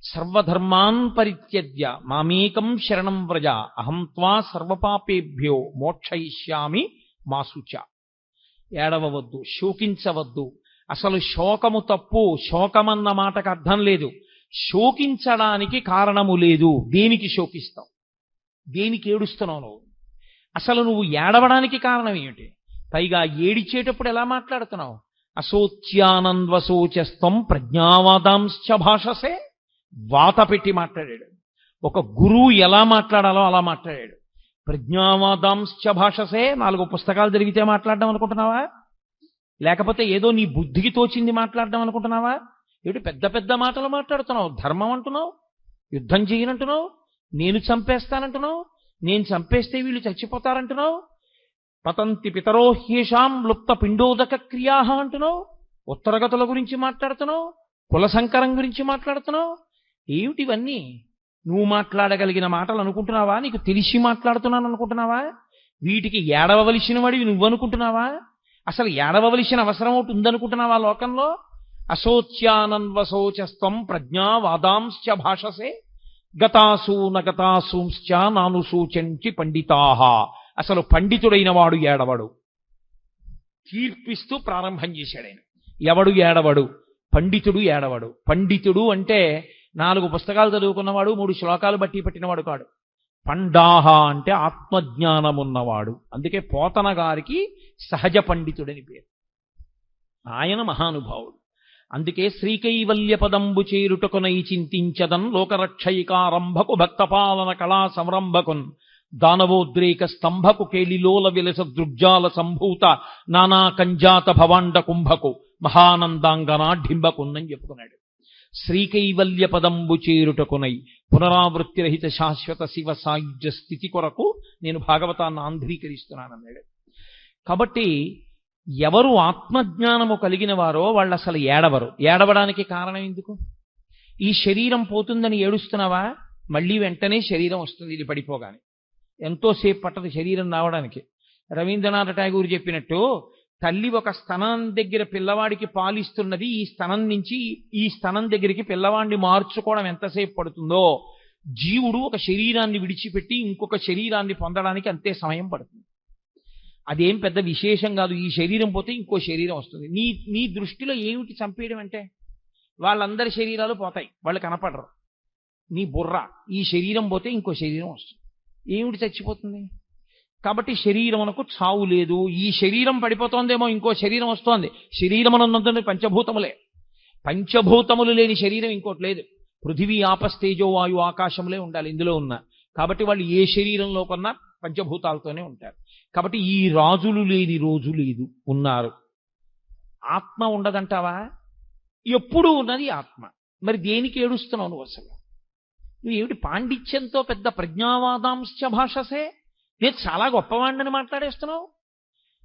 సర్వధర్మాన్ పరిత్యజ్య మామేకం శరణం వ్రజ అహం త్వా సర్వపాపేభ్యో మోక్షయిష్యామి మాసుచ. ఏడవవద్దు, శోకించవద్దు. అసలు శోకము తప్పు. శోకమన్న మాటకు అర్థం లేదు. శోకించడానికి కారణము లేదు. దేనికి శోకిస్తావు? దేనికి ఏడుస్తున్నావు నువ్వు? అసలు నువ్వు ఏడవడానికి కారణం ఏమిటి? పైగా ఏడిచేటప్పుడు ఎలా మాట్లాడుతున్నావు? అశోచ్యానంద్వశోచస్తం ప్రజ్ఞావాదాంశ్చ భాషసే. వాత పెట్టి మాట్లాడాడు. ఒక గురువు ఎలా మాట్లాడాలో అలా మాట్లాడాడు. ప్రజ్ఞావాదాంశ్చ భాషసే. 4 పుస్తకాలు జరిగితే మాట్లాడడం అనుకుంటున్నావా? లేకపోతే ఏదో నీ బుద్ధికి తోచింది మాట్లాడడం అనుకుంటున్నావా? ఏమిటి పెద్ద పెద్ద మాటలు మాట్లాడుతున్నావు? ధర్మం అంటున్నావు, యుద్ధం చేయనంటున్నావు, నేను చంపేస్తానంటున్నావు, నేను చంపేస్తే వీళ్ళు చచ్చిపోతారంటున్నావు, పతంతి పితరో హ్యేషాం లుప్త పిండోదక క్రియా అంటున్నావు, ఉత్తరగతుల గురించి మాట్లాడుతున్నావు, కుల సంకరం గురించి మాట్లాడుతున్నావు. ఏమిటివన్నీ? నువ్వు మాట్లాడగలిగిన మాటలు అనుకుంటున్నావా? నీకు తెలిసి మాట్లాడుతున్నాను అనుకుంటున్నావా? వీటికి ఏడవవలసిన వాడివి నువ్వు అనుకుంటున్నావా? అసలు ఏడవవలసిన అవసరం ఒకటి ఉందనుకుంటున్నావా లోకంలో? అశోచ్యానన్వశోచస్త్వం ప్రజ్ఞావాదాంశ్చ భాషసే గతాసూ నగతాసూంశ్చ నానుసూచంచి పండితాః. అసలు పండితుడైన వాడు ఏడవడు. తీర్పిస్తూ ప్రారంభం చేశాడు ఆయన. ఎవడు ఏడవడు? పండితుడు ఏడవడు. పండితుడు అంటే 4 పుస్తకాలు చదువుకున్నవాడు, 3 శ్లోకాలు బట్టి పట్టినవాడు కాడు. పండాహ అంటే ఆత్మజ్ఞానమున్నవాడు. అందుకే పోతన గారికి సహజ పండితుడని పేరు. ఆయన మహానుభావుడు. అందుకే శ్రీకైవల్య పదంబు చేరుటకునై చింతించదన్ లోకరక్షయికారంభకు భక్తపాలన కళా సంరంభకున్ దానవోద్రేక స్తంభకు కేలిలోల విలస దృగ్జాల సంభూత నానా కంజాత భవాండ కుంభకు మహానందాంగనాఢింబకున్నని చెప్పుకున్నాడు. శ్రీకైవల్య పదంబు చేరుటకునై పునరావృత్తిరహిత శాశ్వత శివ సాయుధ్య స్థితి కొరకు నేను భాగవతాన్ని ఆంధ్రీకరిస్తున్నానన్నాడు. కాబట్టి ఎవరు ఆత్మజ్ఞానము కలిగిన వారో వాళ్ళు అసలు ఏడవరు. ఏడవడానికి కారణం ఎందుకు? ఈ శరీరం పోతుందని ఏడుస్తున్నావా? మళ్ళీ వెంటనే శరీరం వస్తుంది. ఇది పడిపోగానే ఎంతోసేపు పట్టదు శరీరం రావడానికి. రవీంద్రనాథ్ ఠాగూర్ చెప్పినట్టు తల్లి ఒక స్తనం దగ్గర పిల్లవాడికి పాలిస్తున్నది, ఈ స్తనం నుంచి ఈ స్తనం దగ్గరికి పిల్లవాడిని మార్చుకోవడం ఎంతసేపు పడుతుందో జీవుడు ఒక శరీరాన్ని విడిచిపెట్టి ఇంకొక శరీరాన్ని పొందడానికి అంతే సమయం పడుతుంది. అదేం పెద్ద విశేషం కాదు. ఈ శరీరం పోతే ఇంకో శరీరం వస్తుంది. నీ దృష్టిలో ఏమిటి చంపేయడం అంటే? వాళ్ళందరి శరీరాలు పోతాయి, వాళ్ళు కనపడరు. నీ బుర్ర. ఈ శరీరం పోతే ఇంకో శరీరం వస్తుంది. ఏమిటి చచ్చిపోతుంది? కాబట్టి శరీరమునకు చావు లేదు. ఈ శరీరం పడిపోతోందేమో, ఇంకో శరీరం వస్తోంది. శరీరమునందున పంచభూతములే. పంచభూతములు లేని శరీరం ఇంకోటి లేదు. పృథివీ ఆపస్తేజో వాయు ఆకాశములే ఉండాలి ఇందులో ఉన్న. కాబట్టి వాళ్ళు ఏ శరీరంలో కొన్నా పంచభూతాలతోనే ఉంటారు. కాబట్టి ఈ రాజులు లేని రోజు లేదు, ఉన్నారు. ఆత్మ ఉండదంటావా? ఎప్పుడూ ఉన్నది ఆత్మ. మరి దేనికి ఏడుస్తున్నావు నువ్వు అసలు? నువ్వు ఏమిటి పాండిత్యంతో పెద్ద ప్రజ్ఞావాదాంశ భాషసే? నేను చాలా గొప్పవాడిని మాట్లాడేస్తున్నావు.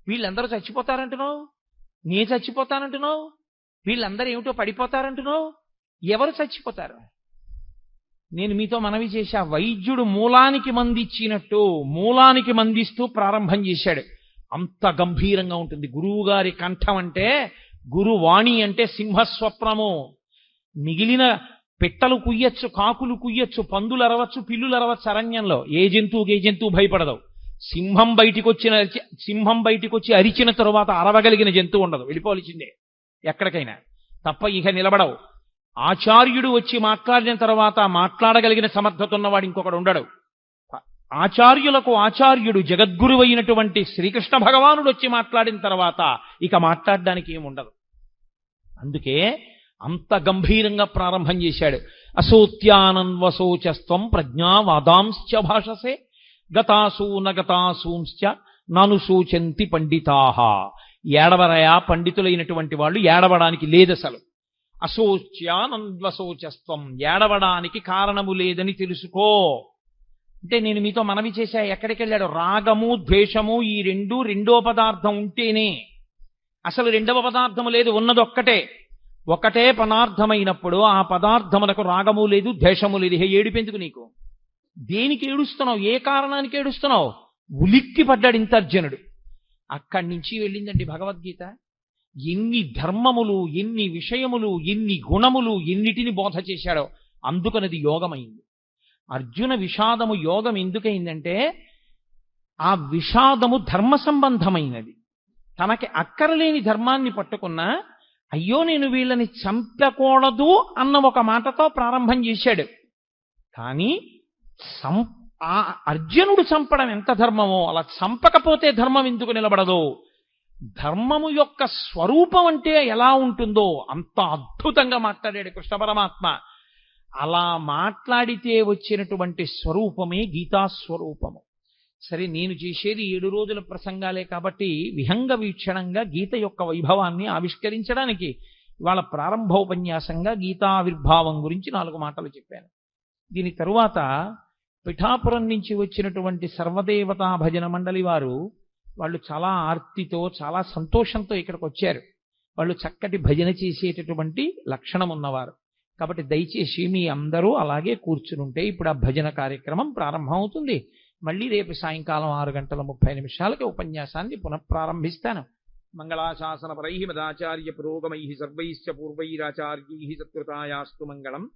వీళ్ళందరూ చచ్చిపోతారంటున్నావు, నే చచ్చిపోతానంటున్నావు, వీళ్ళందరూ ఏమిటో పడిపోతారంటున్నావు. ఎవరు చచ్చిపోతారు? నేను మీతో మనవి చేశా, వైద్యుడు మూలానికి మందిచ్చినట్టు మూలానికి మందిస్తూ ప్రారంభం చేశాడు. అంత గంభీరంగా ఉంటుంది గురువు గారి కంఠం. అంటే గురువాణి అంటే సింహస్వప్నము. మిగిలిన పిట్టలు కుయ్యొచ్చు, కాకులు కుయ్యొచ్చు, పందులు అరవచ్చు, పిల్లులు అరవచ్చు అరణ్యంలో. ఏ జంతువు భయపడదు. సింహం బయటికి వచ్చి అరిచిన తరువాత అరవగలిగిన జంతువు ఉండదు, వెళ్ళిపోవలసిందే ఎక్కడికైనా, తప్ప ఇక నిలబడవు. ఆచార్యుడు వచ్చి మాట్లాడిన తర్వాత మాట్లాడగలిగిన సమర్థత ఉన్నవాడు ఇంకొకడు ఉండడు. ఆచార్యులకు ఆచార్యుడు జగద్గురువు అయినటువంటి శ్రీకృష్ణ భగవానుడు వచ్చి మాట్లాడిన తర్వాత ఇక మాట్లాడడానికి ఏముండదు. అందుకే అంత గంభీరంగా ప్రారంభం చేశాడు. అసోత్యానన్వశోచస్త్వం ప్రజ్ఞావాదాంశ్చ భాషసే గతాసూ నగతాసూంశ్చ నను శోచంతి పండితాహ. ఏడవరయా పండితులైనటువంటి వాళ్ళు, ఏడవడానికి లేదసలు. అశోచ్యానన్వశోచస్త్వం, ఏడవడానికి కారణము లేదని తెలుసుకో. అంటే నేను మీతో మనవి చేశా, ఎక్కడికి వెళ్ళాడు? రాగము ద్వేషము ఈ రెండో పదార్థం ఉంటేనే. అసలు రెండవ పదార్థము లేదు, ఉన్నది ఒక్కటే. ఒకటే పదార్థమైనప్పుడు ఆ పదార్థమునకు రాగము లేదు, ద్వేషము లేదు. ఏడుపెందుకు నీకు? దేనికి ఏడుస్తున్నావు? ఏ కారణానికి ఏడుస్తున్నావు? ఉలిక్కి పడ్డాడు ఇంత అర్జునుడు. అక్కడి నుంచి వెళ్ళిందండి భగవద్గీత. ఎన్ని ధర్మములు, ఎన్ని విషయములు, ఎన్ని గుణములు, ఎన్నిటిని బోధ చేశాడో. అందుకనది యోగమైంది. అర్జున విషాదము యోగం ఎందుకైందంటే ఆ విషాదము ధర్మ సంబంధమైనది. తనకి అక్కరలేని ధర్మాన్ని పట్టుకున్నా, అయ్యో నేను వీళ్ళని చంపకూడదు అన్న ఒక మాటతో ప్రారంభం చేశాడు. కానీ ఆ అర్జునుడు చంపడం ఎంత ధర్మమో, అలా చంపకపోతే ధర్మం ఎందుకు నిలబడదో, ధర్మము యొక్క స్వరూపం అంటే ఎలా ఉంటుందో అంత అద్భుతంగా మాట్లాడాడు కృష్ణ పరమాత్మ. అలా మాట్లాడితే వచ్చినటువంటి స్వరూపమే గీతాస్వరూపము. సరే, నేను చేసేది 7 రోజుల ప్రసంగాలే కాబట్టి విహంగ వీక్షణంగా గీత యొక్క వైభవాన్ని ఆవిష్కరించడానికి ఇవాళ ప్రారంభోపన్యాసంగా గీతావిర్భావం గురించి 4 మాటలు చెప్పాను. దీని తరువాత పిఠాపురం నుంచి వచ్చినటువంటి సర్వదేవతా భజన మండలి వారు, వాళ్ళు చాలా ఆర్తితో, చాలా సంతోషంతో ఇక్కడికి వచ్చారు. వాళ్ళు చక్కటి భజన చేసేటటువంటి లక్షణం ఉన్నవారు. కాబట్టి దయచేసి మీ అందరూ అలాగే కూర్చునుంటే ఇప్పుడు ఆ భజన కార్యక్రమం ప్రారంభం అవుతుంది. మళ్ళీ రేపు సాయంకాలం 6:30 ఉపన్యాసాన్ని పునఃప్రారంభిస్తాను. మంగళాశాసన పరై మదాచార్య పురోగమై సర్వైశ్చ పూర్వైరాచార్యై సత్కృతాయాస్తు మంగళం.